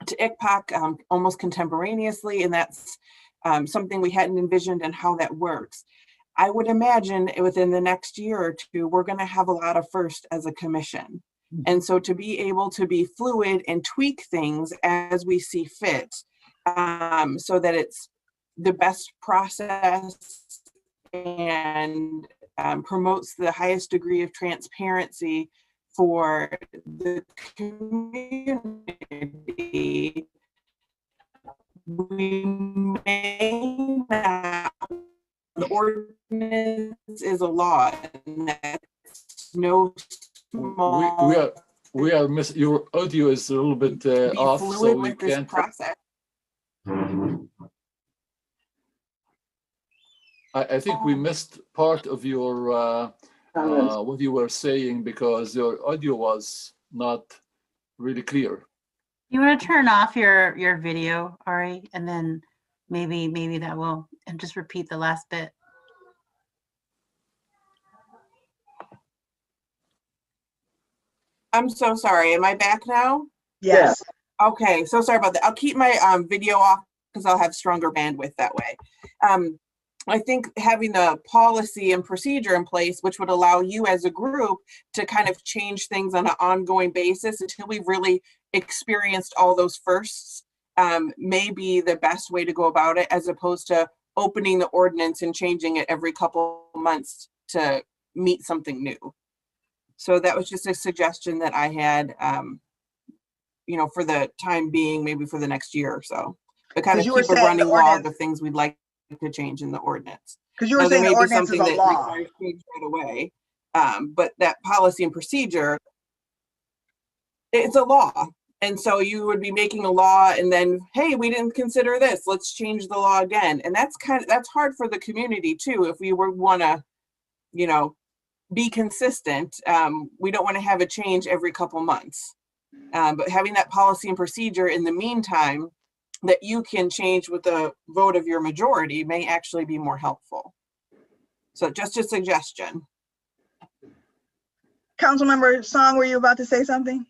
to ICPOC almost contemporaneously, and that's something we hadn't envisioned and how that works. I would imagine within the next year or two, we're going to have a lot of first as a commission. And so to be able to be fluid and tweak things as we see fit, so that it's the best process and promotes the highest degree of transparency for the community, we may not, the ordinance is a law, and that's no small. We are your audio is a little bit off, so we can't. Process. I think we missed part of your what you were saying because your audio was not really clear. You want to turn off your video, Ari, and then maybe that will, and just repeat the last bit. I'm so sorry. Am I back now? Yes. Okay, so sorry about that. I'll keep my video off because I'll have stronger bandwidth that way. I think having the policy and procedure in place, which would allow you as a group to kind of change things on an ongoing basis until we've really experienced all those firsts, may be the best way to go about it, as opposed to opening the ordinance and changing it every couple months to meet something new. So that was just a suggestion that I had, you know, for the time being, maybe for the next year or so, but kind of You were keep a saying the running log ordinance- of things we'd like to change in the ordinance. Because you were Now, there saying the may be ordinance is something a that law. requires change right away, but that policy and procedure, it's a law. And so you would be making a law and then, hey, we didn't consider this, let's change the law again. And that's hard for the community too. If we want to, you know, be consistent, we don't want to have a change every couple months. But having that policy and procedure in the meantime that you can change with the vote of your majority may actually be more helpful. So just a suggestion. Councilmember Song, were you about to say something?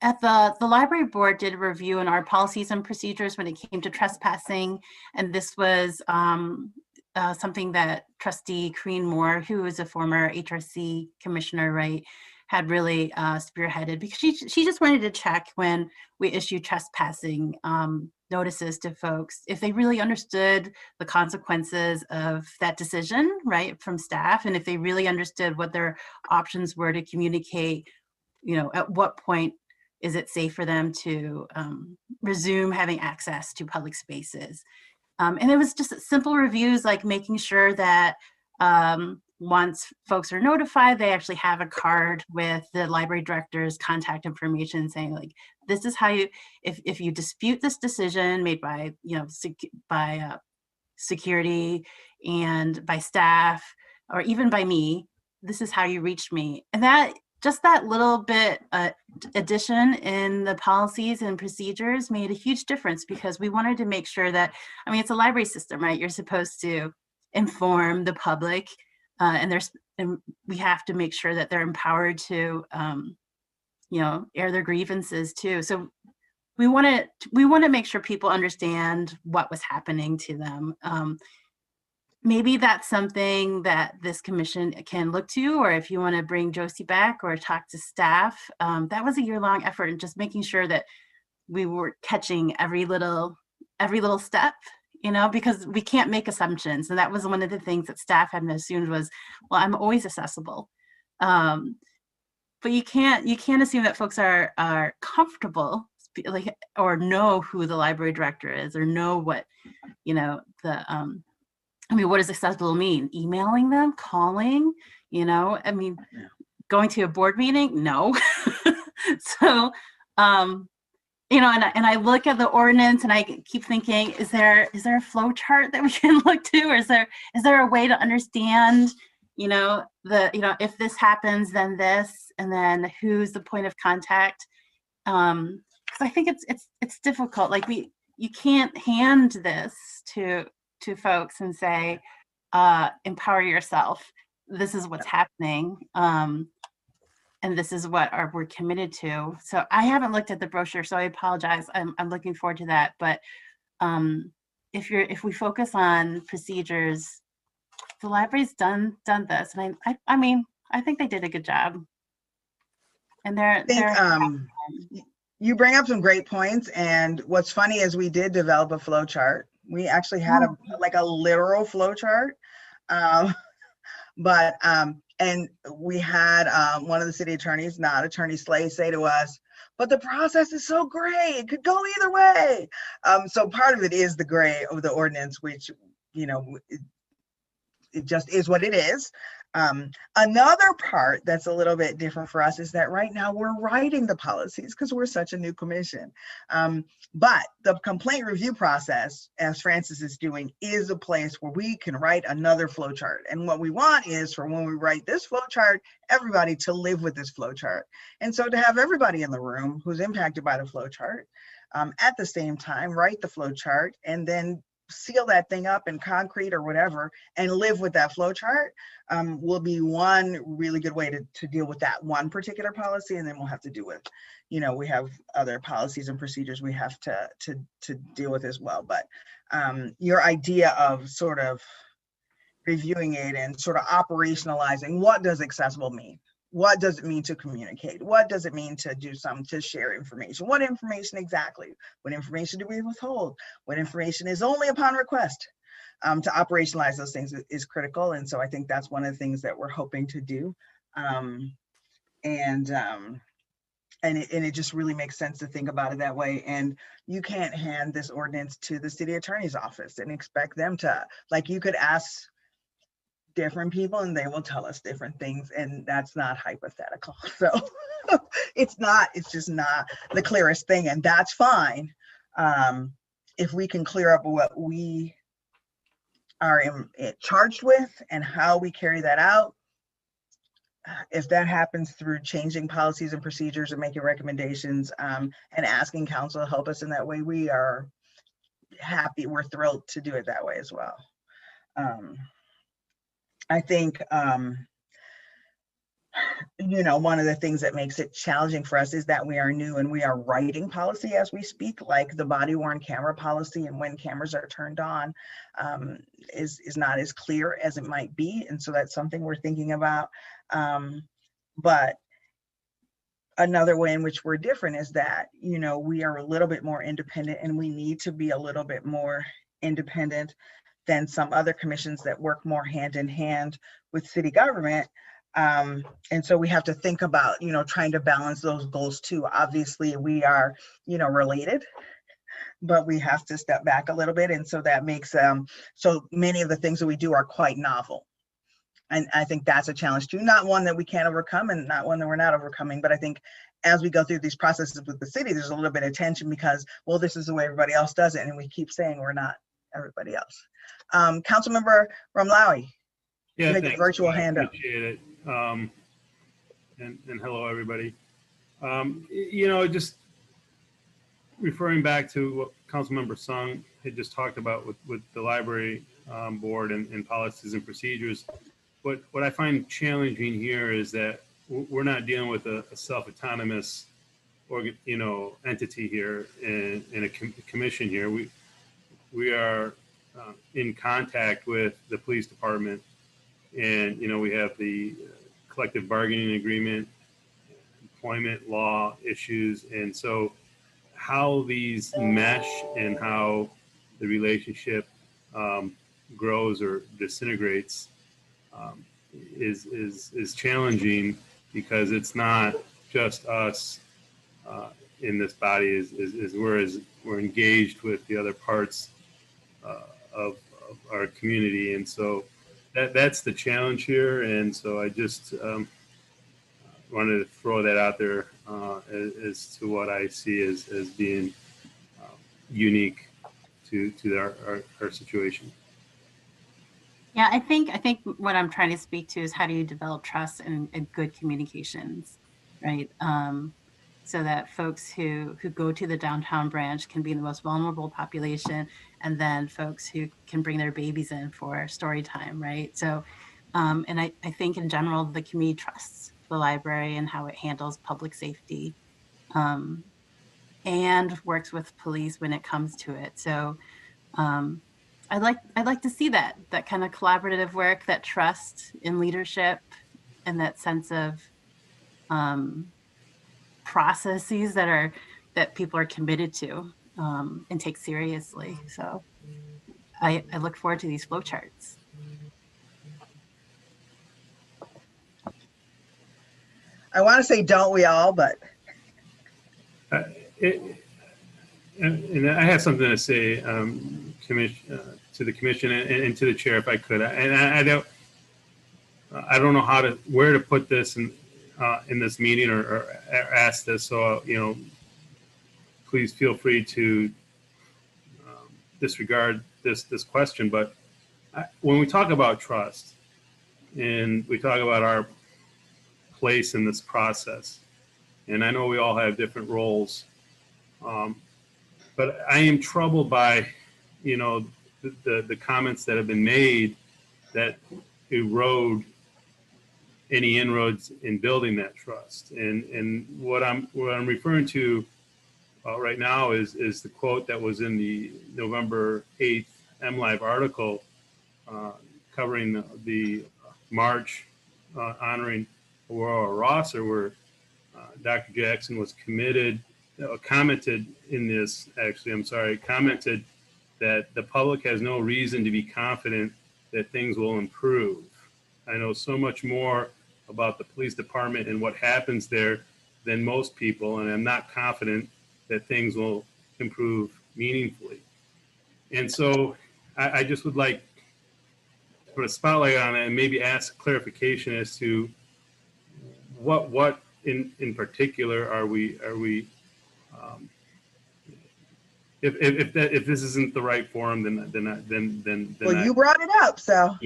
At the library board did a review in our policies and procedures when it came to trespassing, and this was something that Trustee Corrine Moore, who is a former HRC commissioner, right, had really spearheaded, because she just wanted to check when we issue trespassing notices to folks if they really understood the consequences of that decision, right, from staff, and if they really understood what their options were to communicate, you know, at what point is it safe for them to resume having access to public spaces. And it was just simple reviews, like making sure that once folks are notified, they actually have a card with the library director's contact information saying, like, this is how you, if you dispute this decision made by, you know, security and by staff, or even by me, this is how you reached me. And that, just that little bit addition in the policies and procedures made a huge difference, because we wanted to make sure that, I mean, it's a library system, right? You're supposed to inform the public, and we have to make sure that they're empowered to, you know, air their grievances too. So we want to make sure people understand what was happening to them. Maybe that's something that this commission can look to, or if you want to bring Josie back or talk to staff. That was a year-long effort, and just making sure that we were catching every little step, you know, because we can't make assumptions. And that was one of the things that staff had assumed was, well, I'm always accessible. But you can't assume that folks are comfortable, like, or know who the library director is, or know what, you know, I mean, what does accessible mean? Emailing them, calling, you know, I mean, going to a board meeting? No. So, you know, and I look at the ordinance and I keep thinking, is there a flow chart that we can look to, or is there a way to understand, you know, if this happens, then this, and then who's the point of contact? Because I think it's difficult. Like, you can't hand this to folks and say, empower yourself. This is what's happening. And this is what we're committed to. So I haven't looked at the brochure, so I apologize. I'm looking forward to that. But if we focus on procedures, the library's done this, and I mean, I think they did a good job. And you bring up some great points. And what's funny is we did develop a flow chart. We actually had a literal flow chart, and we had one of the city attorneys, not Attorney Slay, say to us, but the process is so gray, it could go either way. So part of it is the gray of the ordinance, which, you know, it just is what it is. Another part that's a little bit different for us is that right now we're writing the policies because we're such a new commission. But the complaint review process, as Francis is doing, is a place where we can write another flow chart. And what we want is for when we write this flow chart, everybody to live with this flow chart. And so to have everybody in the room who's impacted by the flow chart at the same time, write the flow chart and then seal that thing up in concrete or whatever and live with that flow chart will be one really good way to deal with that one particular policy. And then we'll have to deal with, you know, we have other policies and procedures we have to deal with as well. But your idea of sort of reviewing it and sort of operationalizing, what does accessible mean? What does it mean to communicate? What does it mean to do something, to share information? What information exactly? What information do we withhold? What information is only upon request? To operationalize those things is critical. And so I think that's one of the things that we're hoping to do. And it just really makes sense to think about it that way. And you can't hand this ordinance to the city attorney's office and expect them to, like, you could ask different people and they will tell us different things, and that's not hypothetical. So it's just not the clearest thing, and that's fine. If we can clear up what we are charged with and how we carry that out, if that happens through changing policies and procedures and making recommendations and asking council to help us in that way, we are happy, we're thrilled to do it that way as well. I think, you know, one of the things that makes it challenging for us is that we are new and we are writing policy as we speak, like the body worn camera policy and when cameras are turned on is not as clear as it might be. And so that's something we're thinking about. But another way in which we're different is that, you know, we are a little bit more independent and we need to be a little bit more independent than some other commissions that work more hand in hand with city government. And so we have to think about, you know, trying to balance those goals too. Obviously we are, you know, related, but we have to step back a little bit. And so that makes, so many of the things that we do are quite novel. And I think that's a challenge too, not one that we can't overcome and not one that we're not overcoming. But I think as we go through these processes with the city, there's a little bit of tension because, well, this is the way everybody else does it. And we keep saying we're not everybody else. Councilmember Ramlawi, yeah, make a virtual hand up. Appreciate it. And hello, everybody. You know, just referring back to what Councilmember Sung had just talked about with the library board and policies and procedures. What I find challenging here is that we're not dealing with a self-autonomous entity here in a commission here. We are in contact with the police department, and you know, we have the collective bargaining agreement, employment law issues, and so how these mesh and how the relationship grows or disintegrates is challenging, because it's not just us in this body is we're engaged with the other parts of our community, and so that's the challenge here. And so I just wanted to throw that out there as to what I see as being unique to our situation. Yeah, I think what I'm trying to speak to is how do you develop trust and good communications, right? So that folks who go to the downtown branch can be the most vulnerable population, and then folks who can bring their babies in for story time, right? So, and I think in general, the community trusts the library and how it handles public safety, and works with police when it comes to it. So I'd like to see that kind of collaborative work, that trust in leadership, and that sense of processes that people are committed to and take seriously. So I look forward to these flowcharts. I want to say, don't we all, but. And I have something to say, to the commission and to the chair if I could. And I don't know where to put this in this meeting or ask this. So, please feel free to disregard this question. But when we talk about trust and we talk about our place in this process, and I know we all have different roles, but I am troubled by, the comments that have been made that erode any inroads in building that trust. And what I'm referring to right now is the quote that was in the November 8th MLive article covering the march honoring Aurora Rosser, where Dr. Jackson was commented that the public has no reason to be confident that things will improve. I know so much more about the police department and what happens there than most people, and I'm not confident that things will improve meaningfully. And so I just would like to put a spotlight on it and maybe ask clarification as to what in particular are we if this isn't the right forum, then well, you brought it up, so.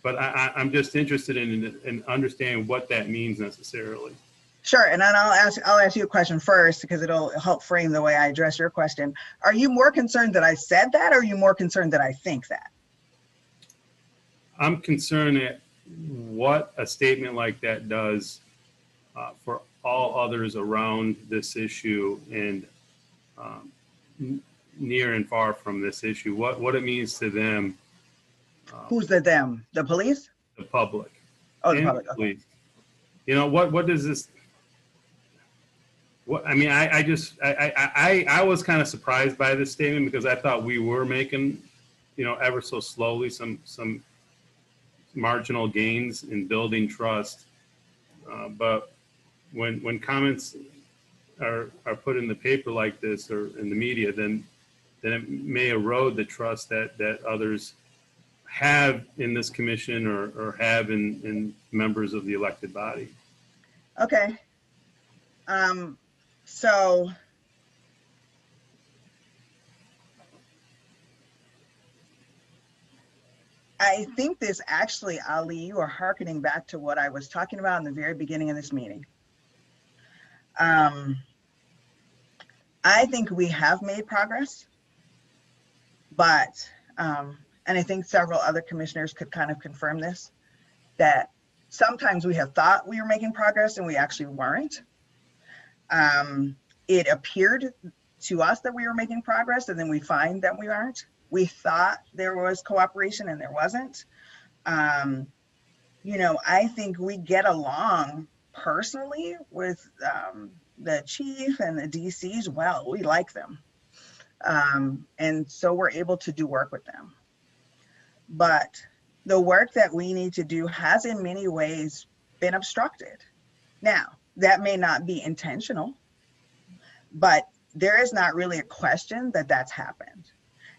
But I'm just interested in understanding what that means necessarily. Sure, and then I'll ask you a question first because it'll help frame the way I address your question. Are you more concerned that I said that, or are you more concerned that I think that? I'm concerned at what a statement like that does for all others around this issue and near and far from this issue. What it means to them. Who's the them? The police? The public. Oh, the public. Okay. Police. What does this? What I mean, I was kind of surprised by this statement because I thought we were making, ever so slowly some marginal gains in building trust. But when comments are put in the paper like this or in the media, then it may erode the trust that others have in this commission or have in members of the elected body. Okay. So I think this actually, Ali, you are hearkening back to what I was talking about in the very beginning of this meeting. I think we have made progress, but, and I think several other commissioners could kind of confirm this, that sometimes we have thought we were making progress and we actually weren't. It appeared to us that we were making progress and then we find that we aren't. We thought there was cooperation and there wasn't. I think we get along personally with the chief and the DCs well. We like them. And so we're able to do work with them. But the work that we need to do has in many ways been obstructed. Now, that may not be intentional, but there is not really a question that that's happened.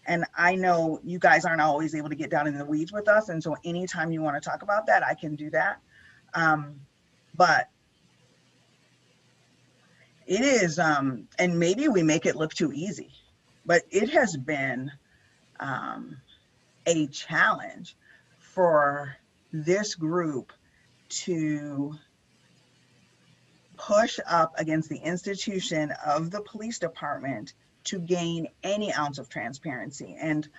And I know you guys aren't always able to get down in the weeds with us. And so anytime you want to talk about that, I can do that. But it is, and maybe we make it look too easy, but it has been a challenge for this group to push up against the institution of the police department to gain any ounce of transparency. And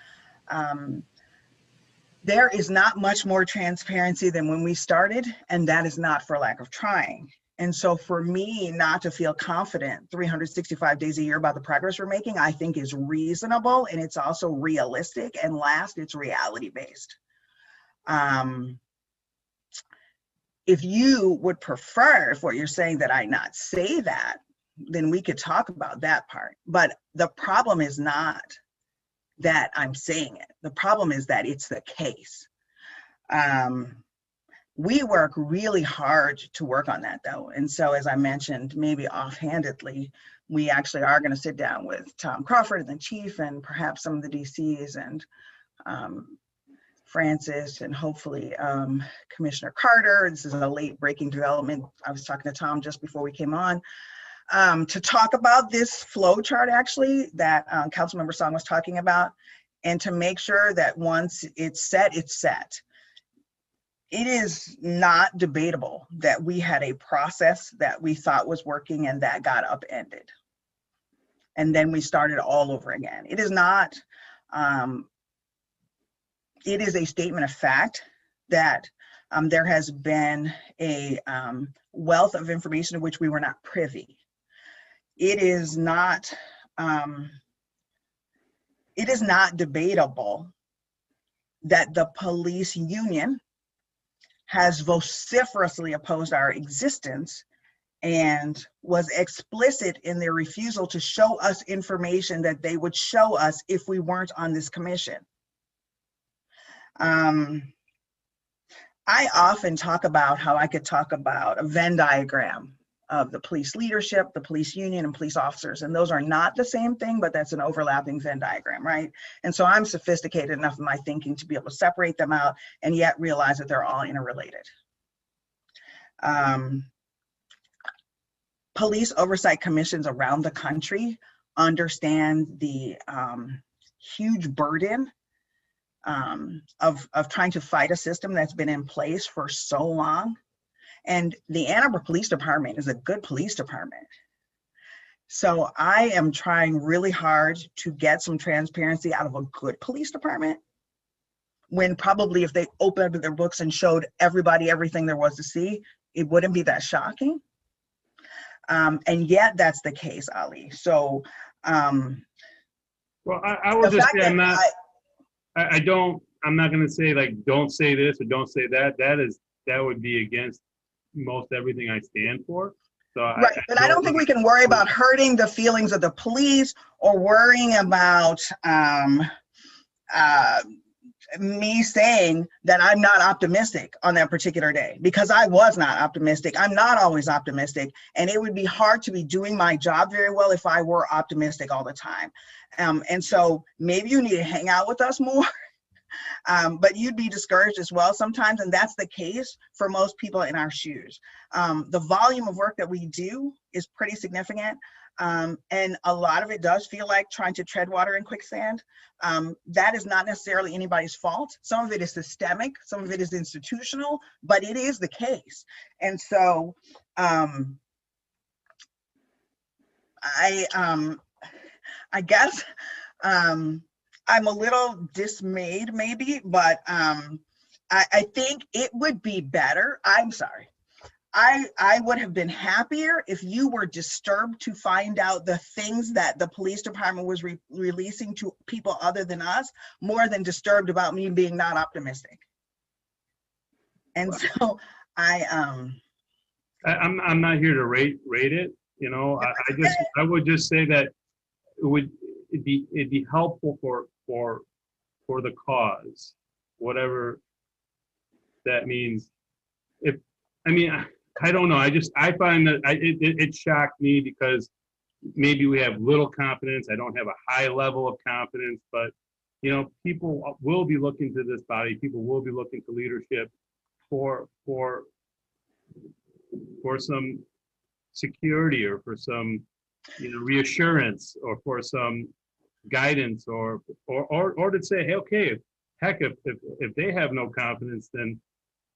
there is not much more transparency than when we started, and that is not for lack of trying. And so for me not to feel confident 365 days a year about the progress we're making, I think is reasonable, and it's also realistic, and last, it's reality-based. If you would prefer, if what you're saying that I not say that, then we could talk about that part. But the problem is not that I'm saying it. The problem is that it's the case. We work really hard to work on that though. And so as I mentioned, maybe offhandedly, we actually are going to sit down with Tom Crawford and the chief and perhaps some of the DCs and Francis and hopefully Commissioner Carter. This is a late breaking development. I was talking to Tom just before we came on to talk about this flow chart actually that Councilmember Song was talking about, and to make sure that once it's set, it's set. It is not debatable that we had a process that we thought was working and that got upended. And then we started all over again. It is not, it is a statement of fact that there has been a wealth of information of which we were not privy. It is not debatable that the police union has vociferously opposed our existence and was explicit in their refusal to show us information that they would show us if we weren't on this commission. I often talk about how I could talk about a Venn diagram of the police leadership, the police union, and police officers. And those are not the same thing, but that's an overlapping Venn diagram, right? And so I'm sophisticated enough in my thinking to be able to separate them out and yet realize that they're all interrelated. Police oversight commissions around the country understand the huge burden of trying to fight a system that's been in place for so long. And the Ann Arbor Police Department is a good police department. So I am trying really hard to get some transparency out of a good police department, when probably if they opened up their books and showed everybody everything there was to see, it wouldn't be that shocking. And yet that's the case, Ali. So, well, I will just say I'm not going to say like, don't say this or don't say that. That would be against most everything I stand for. So right, but I don't think we can worry about hurting the feelings of the police or worrying about me saying that I'm not optimistic on that particular day, because I was not optimistic. I'm not always optimistic, and it would be hard to be doing my job very well if I were optimistic all the time. And so maybe you need to hang out with us more. But you'd be discouraged as well sometimes, and that's the case for most people in our shoes. The volume of work that we do is pretty significant, and a lot of it does feel like trying to tread water in quicksand. That is not necessarily anybody's fault. Some of it is systemic, some of it is institutional, but it is the case. And so I guess I'm a little dismayed maybe, but I think it would be better. I'm sorry. I would have been happier if you were disturbed to find out the things that the police department was releasing to people other than us, more than disturbed about me being not optimistic. And so I'm not here to rate it. You know, I would just say that it'd be helpful for the cause, whatever that means. I don't know. I find that it shocked me because maybe we have little confidence. I don't have a high level of confidence, but you know, people will be looking to this body. People will be looking to leadership for some security, or for some, you know, reassurance, or for some guidance, or to say, hey, okay, heck, if they have no confidence, then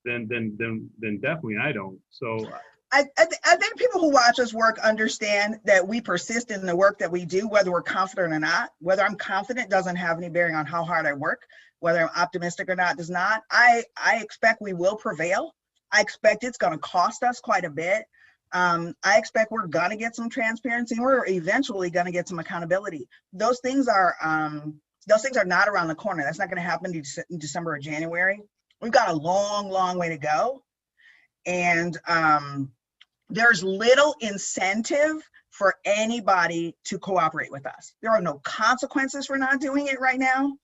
definitely I don't. So I think people who watch us work understand that we persist in the work that we do, whether we're confident or not. Whether I'm confident doesn't have any bearing on how hard I work. Whether I'm optimistic or not does not. I expect we will prevail. I expect it's going to cost us quite a bit. I expect we're going to get some transparency. We're eventually going to get some accountability. Those things are not around the corner. That's not going to happen in December or January. We've got a long, long way to go. And there's little incentive for anybody to cooperate with us. There are no consequences for not doing it right now.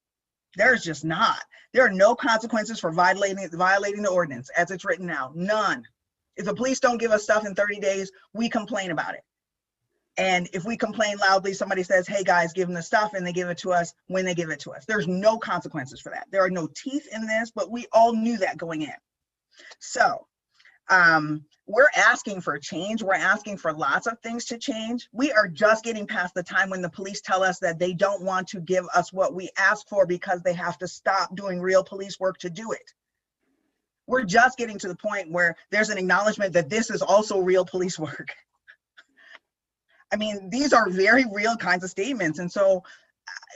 There's just not. There are no consequences for violating the ordinance as it's written now. None. If the police don't give us stuff in 30 days, we complain about it. And if we complain loudly, somebody says, hey guys, give them the stuff, and they give it to us when they give it to us. There's no consequences for that. There are no teeth in this, but we all knew that going in. So we're asking for change. We're asking for lots of things to change. We are just getting past the time when the police tell us that they don't want to give us what we ask for because they have to stop doing real police work to do it. We're just getting to the point where there's an acknowledgement that this is also real police work. I mean, these are very real kinds of statements. And so,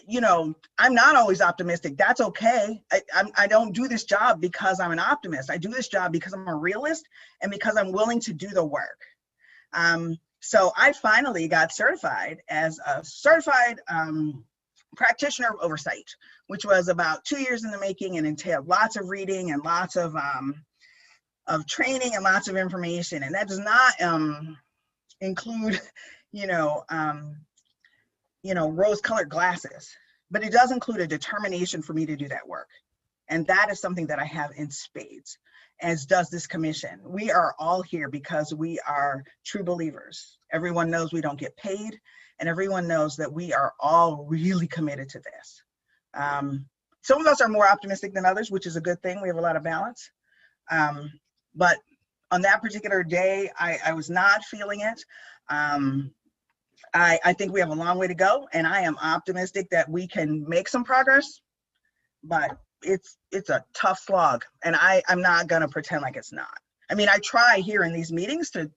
you know, I'm not always optimistic. That's okay. I don't do this job because I'm an optimist. I do this job because I'm a realist and because I'm willing to do the work. So I finally got certified as a certified practitioner of oversight, which was about 2 years in the making and entailed lots of reading and lots of training and lots of information. And that does not include, rose-colored glasses, but it does include a determination for me to do that work. And that is something that I have in spades, as does this commission. We are all here because we are true believers. Everyone knows we don't get paid, and everyone knows that we are all really committed to this. Some of us are more optimistic than others, which is a good thing. We have a lot of balance. But on that particular day, I was not feeling it. I think we have a long way to go, and I am optimistic that we can make some progress, but it's a tough slog, and I'm not gonna pretend like it's not. I mean, I try here in these meetings to,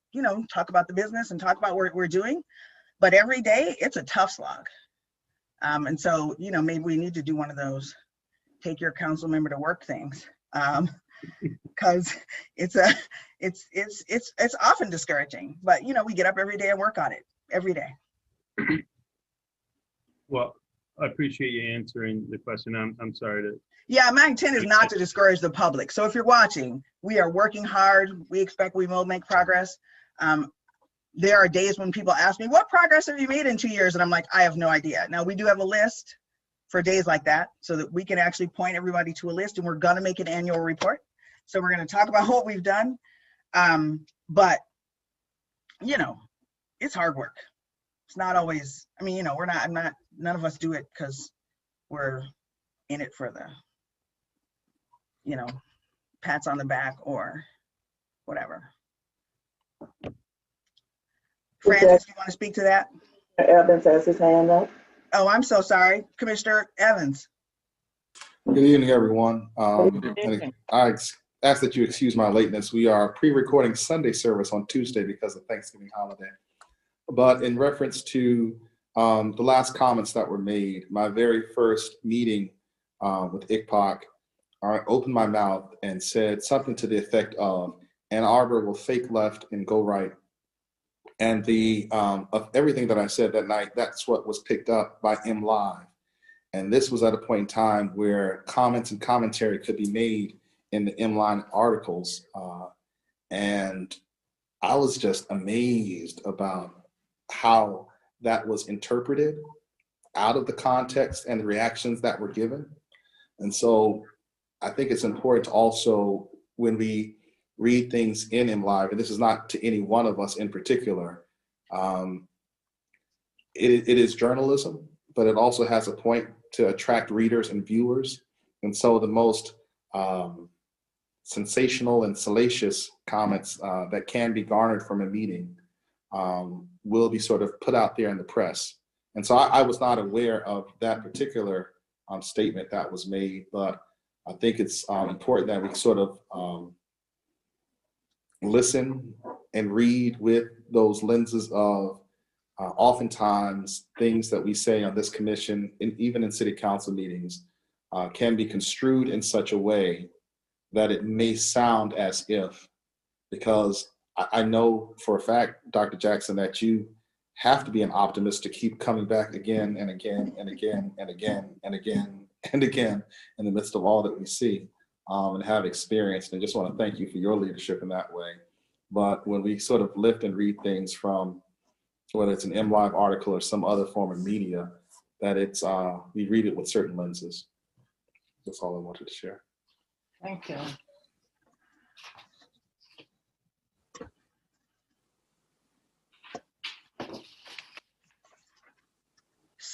talk about the business and talk about what we're doing, but every day it's a tough slog. And so, maybe we need to do one of those take your council member to work things, because it's often discouraging, but we get up every day and work on it every day. Well, I appreciate you answering the question. I'm sorry to. Yeah, my intent is not to discourage the public. So if you're watching, we are working hard. We expect we will make progress. There are days when people ask me, what progress have you made in 2 years? And I'm like, I have no idea. Now, we do have a list for days like that so that we can actually point everybody to a list, and we're going to make an annual report. So we're going to talk about what we've done. But, it's hard work. It's not always, none of us do it because we're in it for the, pats on the back or whatever. Francis, do you want to speak to that? Evans has his hand up. Oh, I'm so sorry. Commissioner Evans. Good evening, everyone. And I ask that you excuse my lateness. We are pre-recording Sunday service on Tuesday because of Thanksgiving holiday. But in reference to the last comments that were made, my very first meeting with ICPOC, I opened my mouth and said something to the effect of, Ann Arbor will fake left and go right. And of everything that I said that night, that's what was picked up by MLive. And this was at a point in time where comments and commentary could be made in the MLive articles. And I was just amazed about how that was interpreted out of the context and the reactions that were given. And so I think it's important to also, when we read things in MLive, and this is not to any one of us in particular, it is journalism, but it also has a point to attract readers and viewers. And so the most sensational and salacious comments that can be garnered from a meeting will be sort of put out there in the press. And so I was not aware of that particular statement that was made, but I think it's important that we sort of listen and read with those lenses of oftentimes things that we say on this commission, and even in city council meetings, can be construed in such a way that it may sound as if, because I know for a fact, Dr. Jackson, that you have to be an optimist to keep coming back again and again and again and again and again and again in the midst of all that we see and have experienced. And I just want to thank you for your leadership in that way. But when we sort of lift and read things from, whether it's an MLive article or some other form of media, that it's we read it with certain lenses. That's all I wanted to share. Thank you.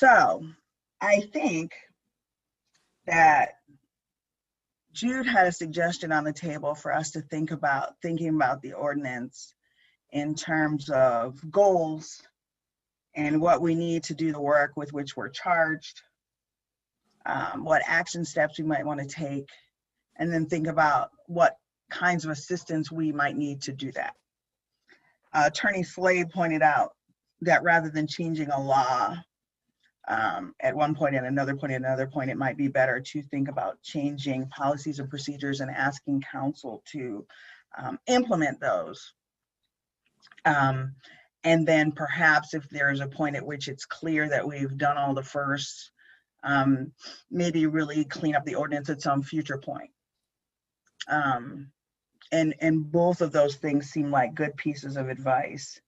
So I think that Jude had a suggestion on the table for us to thinking about the ordinance in terms of goals and what we need to do the work with which we're charged, what action steps we might want to take, and then think about what kinds of assistance we might need to do that. Attorney Slade pointed out that rather than changing a law at one point and another point, it might be better to think about changing policies and procedures and asking council to implement those. And then perhaps if there is a point at which it's clear that we've done all the first, maybe really clean up the ordinance at some future point. And both of those things seem like good pieces of advice.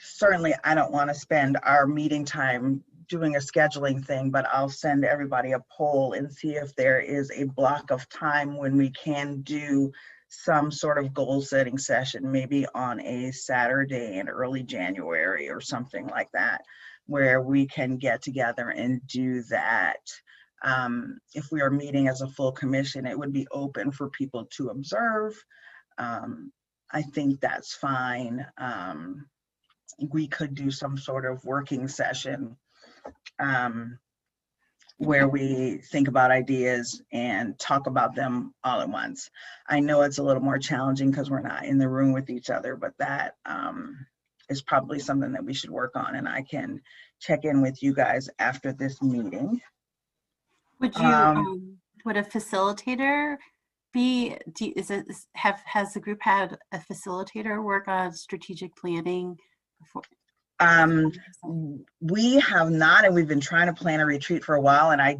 Certainly, I don't want to spend our meeting time doing a scheduling thing, but I'll send everybody a poll and see if there is a block of time when we can do some sort of goal setting session, maybe on a Saturday in early January or something like that, where we can get together and do that. If we are meeting as a full commission, it would be open for people to observe. I think that's fine. We could do some sort of working session where we think about ideas and talk about them all at once. I know it's a little more challenging because we're not in the room with each other, but that is probably something that we should work on, and I can check in with you guys after this meeting. Would you, would a facilitator be, has the group had a facilitator work on strategic planning before? We have not, and we've been trying to plan a retreat for a while, and I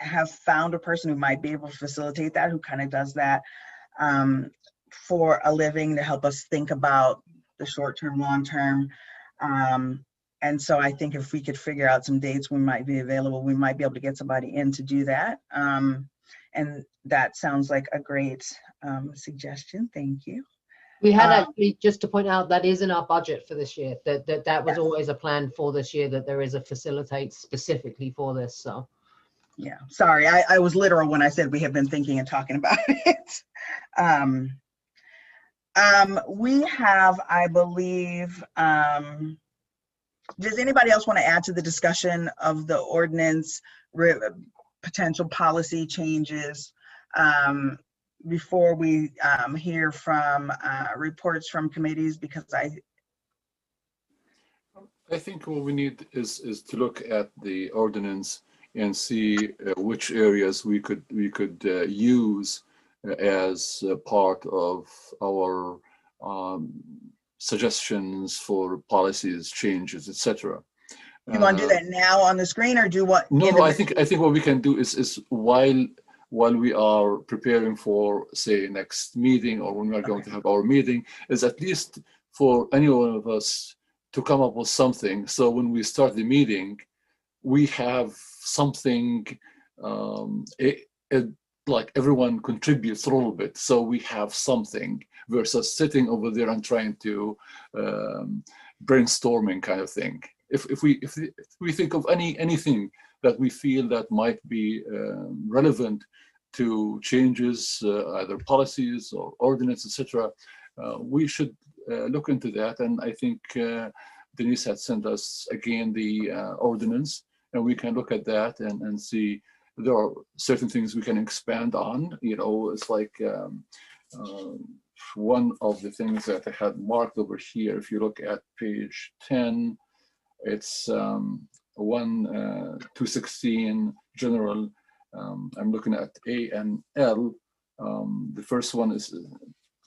have found a person who might be able to facilitate that, who kind of does that for a living, to help us think about the short-term, long-term. And so I think if we could figure out some dates we might be available, we might be able to get somebody in to do that. And that sounds like a great suggestion. Thank you. We had actually, just to point out, that is in our budget for this year. That was always a plan for this year, that there is a facilitate specifically for this. So yeah, sorry, I was literal when I said we have been thinking and talking about it. We have, I believe, does anybody else want to add to the discussion of the ordinance, potential policy changes, before we hear from reports from committees? Because I think what we need is to look at the ordinance and see which areas we could use as part of our suggestions for policies, changes, etc. You want to do that now on the screen, or do what? No, I think what we can do is while we are preparing for, say, next meeting, or when we are going to have our meeting, is at least for any one of us to come up with something. So when we start the meeting, we have something, like everyone contributes a little bit, so we have something, versus sitting over there and trying to brainstorming kind of thing. If we think of anything that we feel that might be relevant to changes, either policies or ordinance, etc., we should look into that. And I think Denise had sent us again the ordinance, and we can look at that and see there are certain things we can expand on. You know, it's like one of the things that I had marked over here, if you look at page 10, it's 216 general. I'm looking at A and L. The first one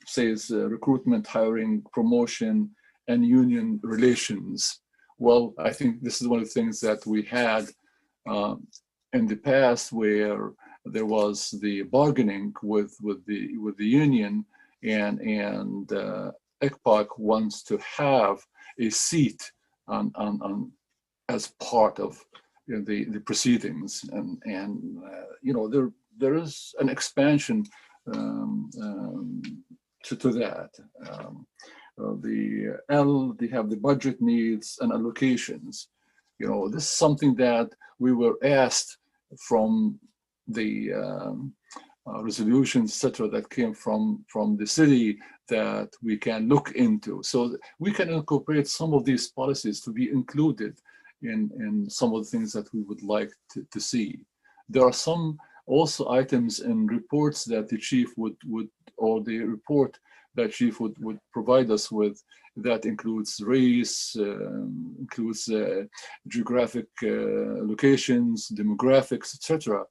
says recruitment, hiring, promotion, and union relations. Well, I think this is one of the things that we had in the past, where there was the bargaining with the union, and ECPAC wants to have a seat on as part of the proceedings, and you know, there is an expansion to that. the L, they have the budget needs and allocations. This is something that we were asked from the resolutions, etc., that came from the city that we can look into. So we can incorporate some of these policies to be included in some of the things that we would like to see. There are some also items and reports that the chief would or the report that chief would provide us with that includes race, includes geographic locations, demographics, etc.,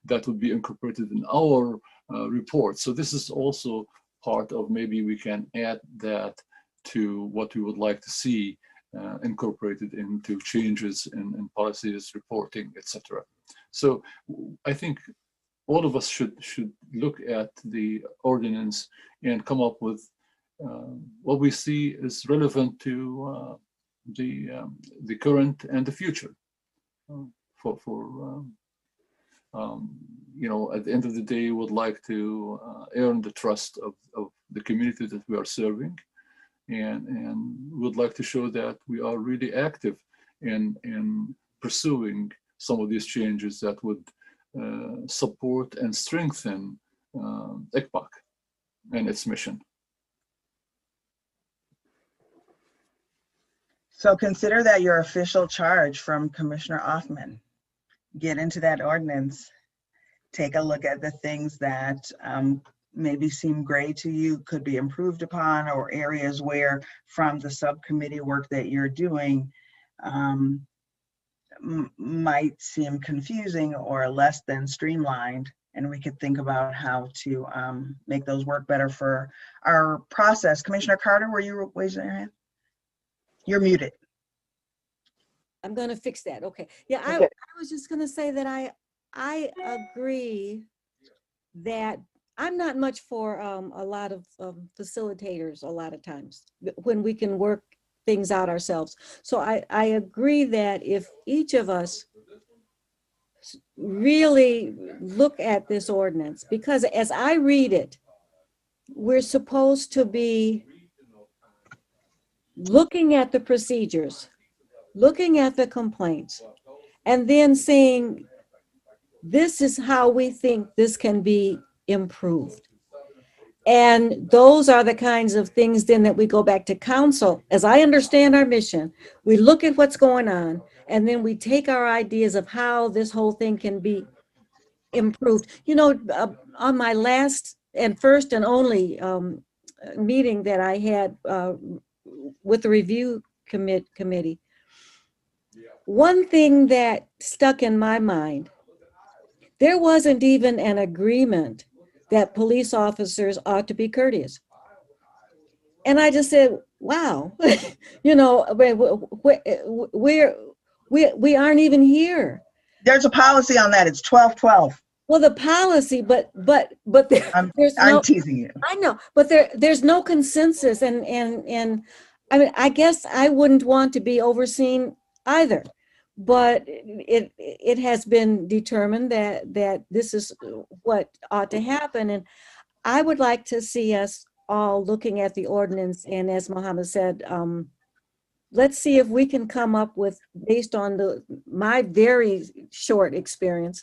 that would be incorporated in our report. So this is also part of, maybe we can add that to what we would like to see incorporated into changes in policies, reporting, etc. So I think all of us should look at the ordinance and come up with what we see is relevant to the current and the future. At the end of the day, would like to earn the trust of the community that we are serving, and would like to show that we are really active in pursuing some of these changes that would support and strengthen ICPOC and its mission. So consider that your official charge from Commissioner Offman. Get into that ordinance, take a look at the things that maybe seem gray to you, could be improved upon, or areas where from the subcommittee work that you're doing might seem confusing or less than streamlined. And we could think about how to make those work better for our process. Commissioner Carter, were you raising your hand? You're muted. I'm going to fix that. Okay. Yeah, Okay. I was just going to say that I agree that I'm not much for a lot of facilitators a lot of times when we can work things out ourselves. So I agree that if each of us really look at this ordinance, because as I read it, we're supposed to be looking at the procedures, looking at the complaints, and then saying, this is how we think this can be improved. And those are the kinds of things then that we go back to council. As I understand our mission, we look at what's going on, and then we take our ideas of how this whole thing can be improved. On my last and first and only meeting that I had with the review committee, one thing that stuck in my mind, there wasn't even an agreement that police officers ought to be courteous. And I just said, wow, we aren't even here. There's a policy on that. It's 1212. Well, the policy, but there's I'm teasing you. I know, but there's no consensus, and I mean, I guess I wouldn't want to be overseen either. But it has been determined that this is what ought to happen. And I would like to see us all looking at the ordinance. And as Mohammed said, let's see if we can come up with, based on my very short experience,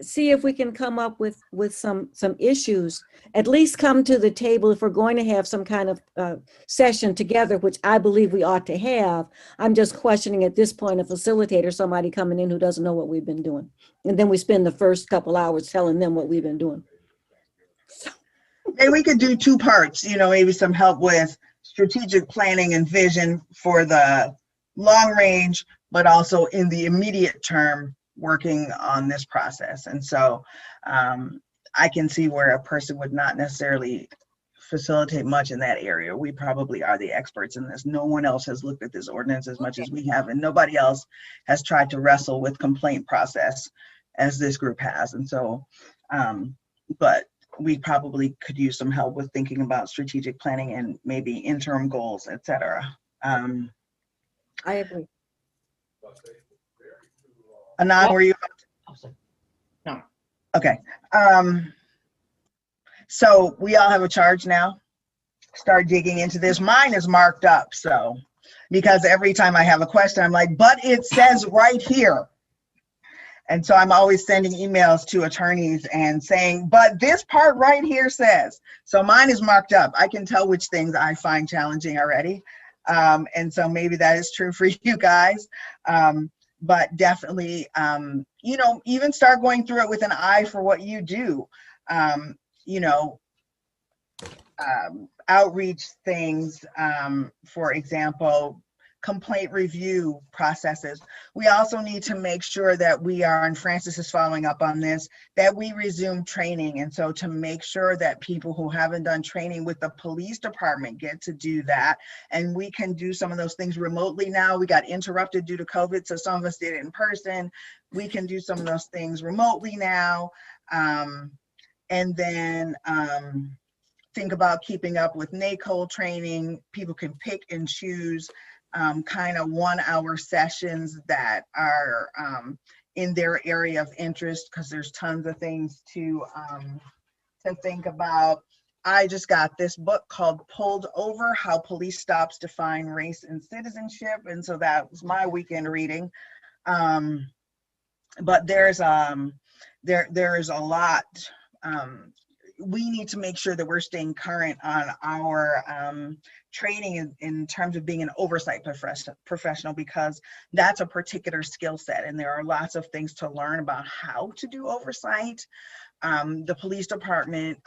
see if we can come up with some issues, at least come to the table if we're going to have some kind of session together, which I believe we ought to have. I'm just questioning at this point a facilitator, somebody coming in who doesn't know what we've been doing. And then we spend the first couple hours telling them what we've been doing. Maybe we could do two parts, maybe some help with strategic planning and vision for the long range, but also in the immediate term, working on this process. And so I can see where a person would not necessarily facilitate much in that area. We probably are the experts in this. No one else has looked at this ordinance as much as we have, and nobody else has tried to wrestle with complaint process as this group has. And so, but we probably could use some help with thinking about strategic planning and maybe interim goals, et cetera. I agree. Anand, were you? No. Okay. So we all have a charge now. start digging into this. Mine is marked up, so, because every time I have a question, I'm like, but it says right here. And so I'm always sending emails to attorneys and saying, but this part right here says. So mine is marked up. I can tell which things I find challenging already. And so maybe that is true for you guys. But definitely, you know, even start going through it with an eye for what you do. You know, outreach things, for example, complaint review processes. We also need to make sure that we are, and Francis is following up on this, that we resume training. And so to make sure that people who haven't done training with the police department get to do that. And we can do some of those things remotely now. We got interrupted due to COVID, so some of us did it in person. We can do some of those things remotely now. And then think about keeping up with NACOL training. People can pick and choose kind of 1 hour sessions that are in their area of interest, because there's tons of things to think about. I just got this book called Pulled Over: How Police Stops Define Race and Citizenship. And so that was my weekend reading. But there's there is a lot. We need to make sure that we're staying current on our training in terms of being an oversight professional, because that's a particular skill set, and there are lots of things to learn about how to do oversight. The police department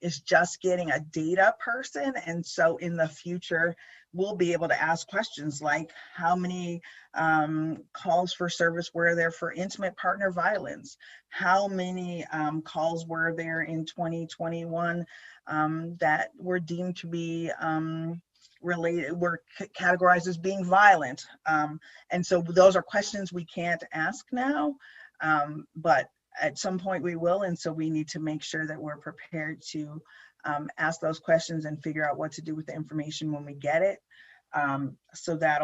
is just getting a data person, and so in the future we'll be able to ask questions like, how many calls for service were there for intimate partner violence? How many calls were there in 2021 that were deemed to be were categorized as being violent? And so those are questions we can't ask now, but at some point we will. And so we need to make sure that we're prepared to ask those questions and figure out what to do with the information when we get it. So there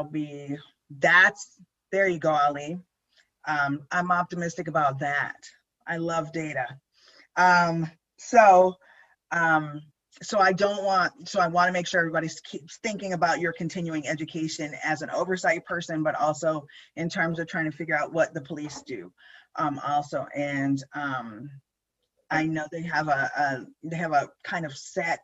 you go, Ali. I'm optimistic about that. I love data. So I want to make sure everybody keeps thinking about your continuing education as an oversight person, but also in terms of trying to figure out what the police do also. And I know they have a kind of set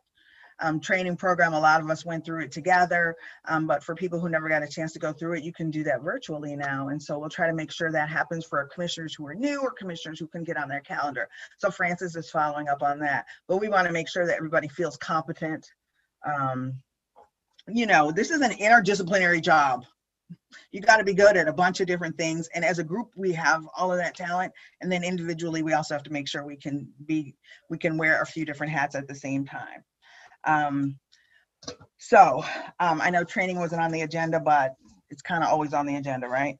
training program. A lot of us went through it together, but for people who never got a chance to go through it, you can do that virtually now. And so we'll try to make sure that happens for commissioners who are new or commissioners who can get on their calendar. So Francis is following up on that, but we want to make sure that everybody feels competent. You know, this is an interdisciplinary job. You got to be good at a bunch of different things. And as a group, we have all of that talent. And then individually, we also have to make sure we can wear a few different hats at the same time. I know training wasn't on the agenda, but it's kind of always on the agenda, right?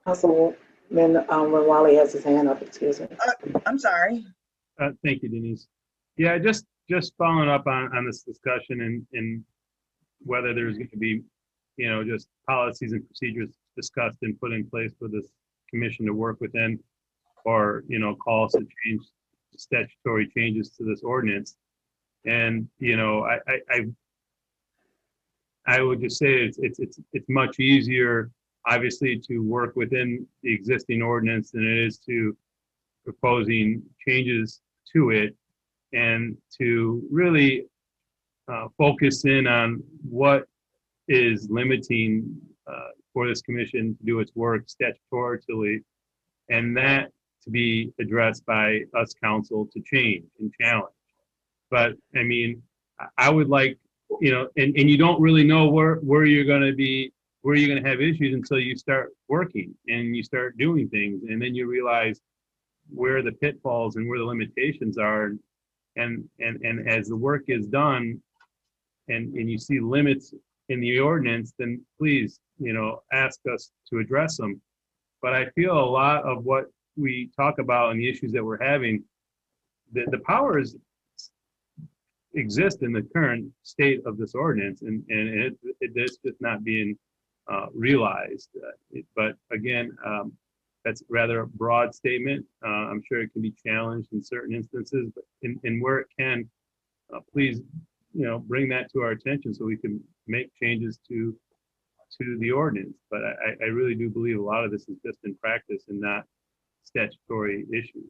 Councilman, when Wally has his hand up, excuse me. I'm sorry. Thank you, Denise. Yeah, just following up on this discussion and whether there's going to be, you know, just policies and procedures discussed and put in place for this commission to work within, or, you know, calls to change statutory changes to this ordinance. And, you know, I would just say it's much easier, obviously, to work within the existing ordinance than it is to proposing changes to it, and to really focus in on what is limiting for this commission to do its work statutorily, and that to be addressed by us council to change and challenge. But I mean, I would like, you know, and you don't really know where you're going to have issues until you start working and you start doing things, and then you realize where the pitfalls and where the limitations are. And as the work is done and you see limits in the ordinance, then please, you know, ask us to address them. But I feel a lot of what we talk about and the issues that we're having, the powers exist in the current state of this ordinance, and it's just not being realized. But again, that's rather a broad statement. I'm sure it can be challenged in certain instances, but in where it can, please, bring that to our attention so we can make changes to the ordinance. But I really do believe a lot of this is just in practice and not statutory issues.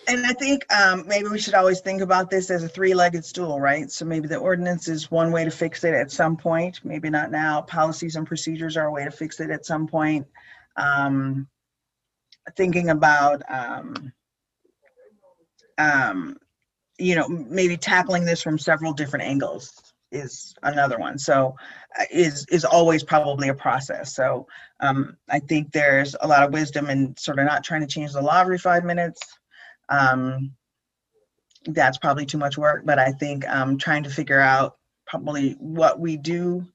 And I think maybe we should always think about this as a three-legged stool, right? So maybe the ordinance is one way to fix it at some point, maybe not now. Policies and procedures are a way to fix it at some point. Thinking about, maybe tackling this from several different angles is another one. So is always probably a process. So I think there's a lot of wisdom in sort of not trying to change the law every 5 minutes. That's probably too much work, but I think trying to figure out probably what we do,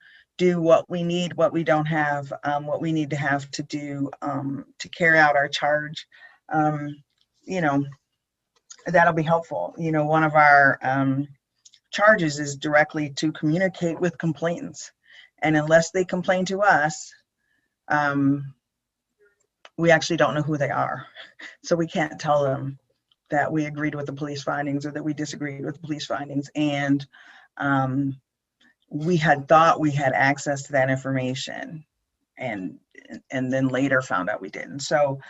what we need, what we don't have, what we need to have to do to carry out our charge, that'll be helpful. One of our charges is directly to communicate with complainants, and unless they complain to us, we actually don't know who they are. So we can't tell them that we agreed with the police findings or that we disagreed with the police findings. And we had thought we had access to that information and then later found out we didn't. So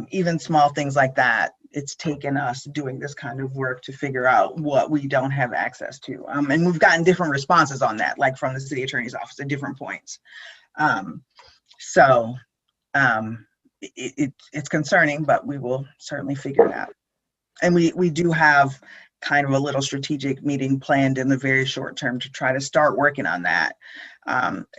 even small things like that, it's taken us doing this kind of work to figure out what we don't have access to. And we've gotten different responses on that, like from the city attorney's office at different points. It's concerning, but we will certainly figure it out. And we do have kind of a little strategic meeting planned in the very short term to try to start working on that.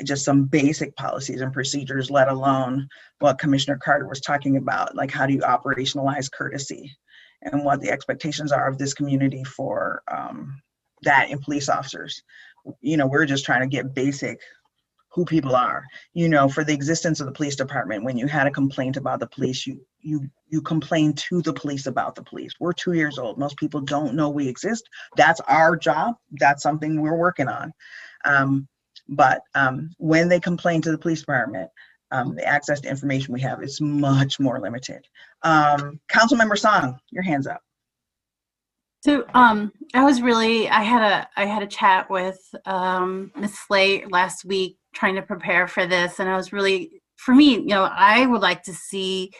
Just some basic policies and procedures, let alone what Commissioner Carter was talking about, like how do you operationalize courtesy and what the expectations are of this community for that in police officers. We're just trying to get basic who people are. For the existence of the police department, when you had a complaint about the police, you complain to the police about the police. We're 2 years old. Most people don't know we exist. That's our job. That's something we're working on. But when they complain to the police department, the access to information we have is much more limited. Councilmember Song, your hand's up. So I had a chat with Ms. Slate last week trying to prepare for this, and I was really, for me, I would like to see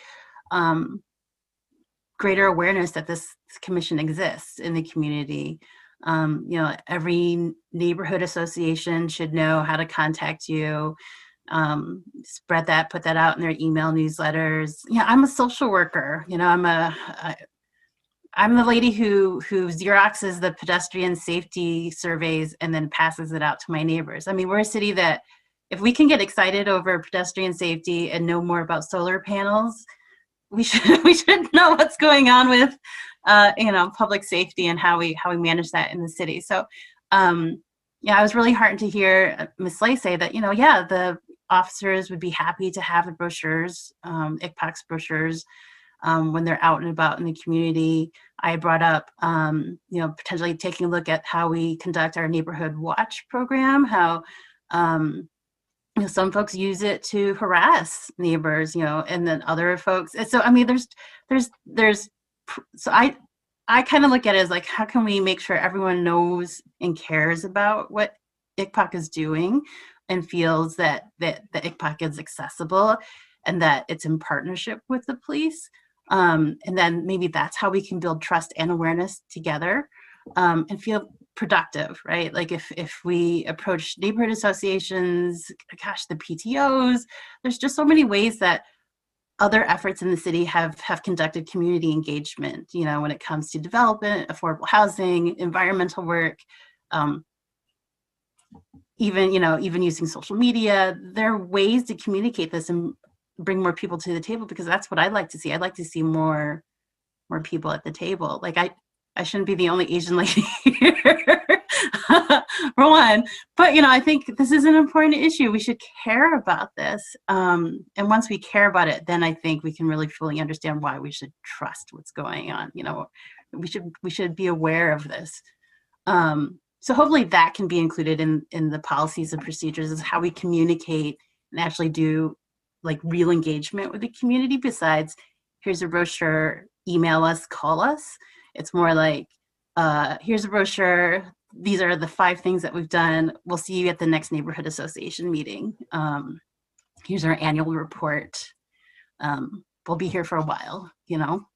greater awareness that this commission exists in the community. Every neighborhood association should know how to contact you. Spread that, put that out in their email newsletters. I'm a social worker. I'm the lady who Xeroxes the pedestrian safety surveys and then passes it out to my neighbors. I mean, we're a city that if we can get excited over pedestrian safety and know more about solar panels, we should know what's going on with public safety and how we manage that in the city. So I was really heartened to hear Ms. Slay say that the officers would be happy to have the brochures, ICPOC's brochures, when they're out and about in the community. I brought up, potentially taking a look at how we conduct our neighborhood watch program, how, some folks use it to harass neighbors, and then other folks. So, I mean, so I kind of look at it as like, how can we make sure everyone knows and cares about what ICPOC is doing and feels that the ICPOC is accessible and that it's in partnership with the police. And then maybe that's how we can build trust and awareness together and feel productive, right? Like if we approach neighborhood associations, the PTOs, there's just so many ways that other efforts in the city have conducted community engagement, when it comes to development, affordable housing, environmental work, even using social media. There are ways to communicate this and bring more people to the table, because that's what I'd like to see. I'd like to see more people at the table. Like I shouldn't be the only Asian lady here, for one. But I think this is an important issue. We should care about this. And once we care about it, then I think we can really fully understand why we should trust what's going on. We should be aware of this. So hopefully that can be included in the policies and procedures, is how we communicate and actually do like real engagement with the community besides here's a brochure, email us, call us. It's more like, here's a brochure. These are the 5 things that we've done. We'll see you at the next neighborhood association meeting. Here's our annual report. We'll be here for a while, you know.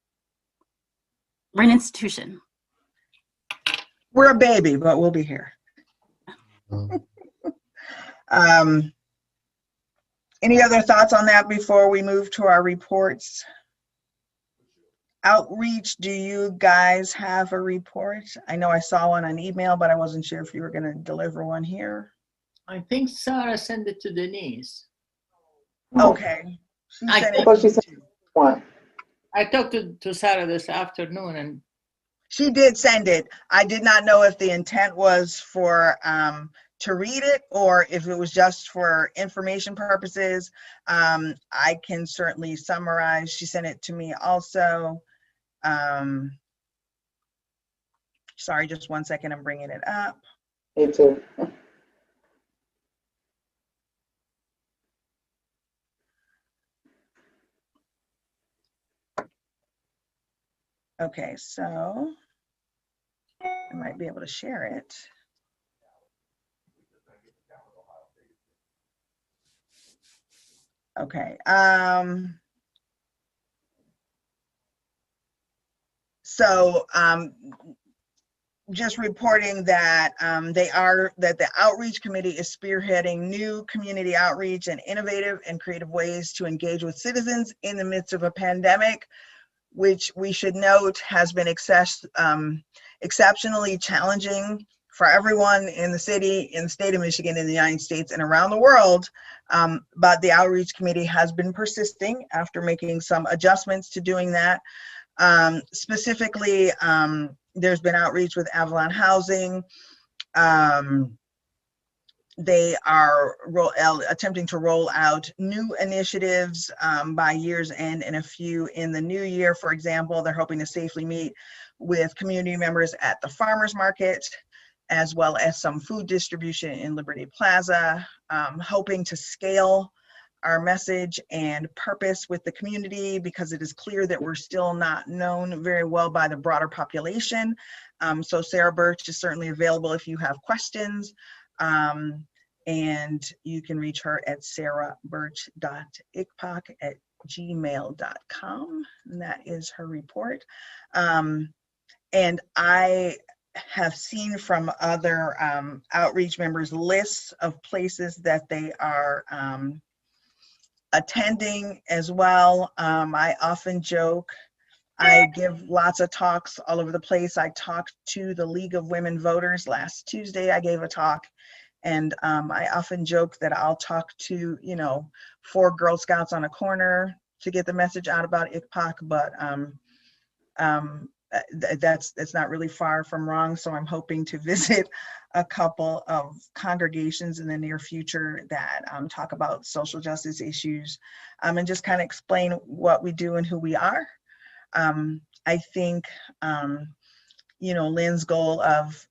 We're an institution. We're a baby, but we'll be here. Any other thoughts on that before we move to our reports? Outreach, do you guys have a report? I know I saw one on email, but I wasn't sure if you were going to deliver one here. I think Sarah sent it to Denise. Okay. I thought she sent one. I talked to Sarah this afternoon, and she did send it. I did not know if the intent was for to read it or if it was just for information purposes. I can certainly summarize. She sent it to me also. Sorry, just one second. I'm bringing it up. Me too. Okay, so I might be able to share it. Okay. Just reporting that that the outreach committee is spearheading new community outreach and innovative and creative ways to engage with citizens in the midst of a pandemic, which we should note has been exceptionally challenging for everyone in the city, in the state of Michigan, in the United States, and around the world. But the outreach committee has been persisting after making some adjustments to doing that. Specifically, there's been outreach with Avalon Housing. They are attempting to roll out new initiatives by year's end and a few in the new year. For example, they're hoping to safely meet with community members at the farmers market, as well as some food distribution in Liberty Plaza, hoping to scale our message and purpose with the community because it is clear that we're still not known very well by the broader population. So Sarah Birch is certainly available if you have questions. And you can reach her at sarahbirch.ikpak@gmail.com. And that is her report. And I have seen from other outreach members lists of places that they are attending as well. I often joke, I give lots of talks all over the place. I talked to the League of Women Voters last Tuesday. I gave a talk, and I often joke that I'll talk to, 4 Girl Scouts on a corner to get the message out about ICPOC, but that's not really far from wrong. So I'm hoping to visit a couple of congregations in the near future that talk about social justice issues and just kind of explain what we do and who we are. I think, Lynn's goal of,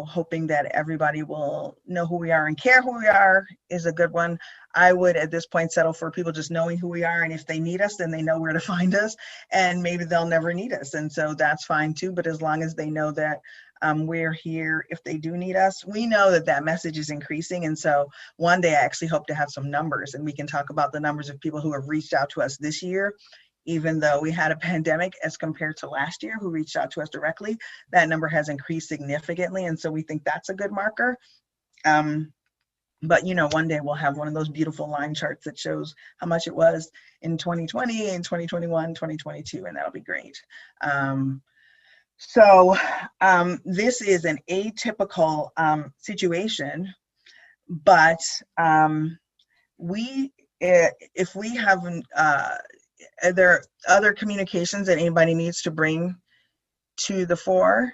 hoping that everybody will know who we are and care who we are is a good one. I would at this point settle for people just knowing who we are, and if they need us, then they know where to find us, and maybe they'll never need us. And so that's fine too, but as long as they know that we're here if they do need us. We know that message is increasing, and so one day I actually hope to have some numbers, and we can talk about the numbers of people who have reached out to us this year. Even though we had a pandemic as compared to last year who reached out to us directly, that number has increased significantly. And so we think that's a good marker. But one day we'll have one of those beautiful line charts that shows how much it was in 2020, in 2021, 2022, and that'll be great. This is an atypical situation, but if we have are there other communications that anybody needs to bring to the fore?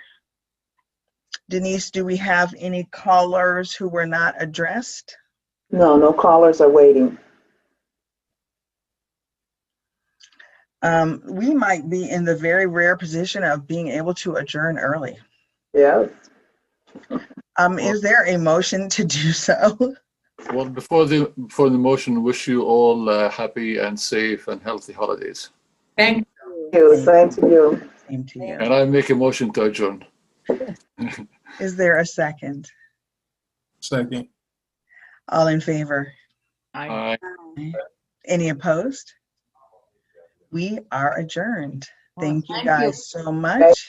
Denise, do we have any callers who were not addressed? No callers are waiting. We might be in the very rare position of being able to adjourn early. Yes. Is there a motion to do so? Well, before the motion, wish you all happy and safe and healthy holidays. Thank you. Same to you. Same to you. And I make a motion to adjourn. Is there a second? Second. All in favor? Aye. Any opposed? We are adjourned. Thank you Thank you. guys so much.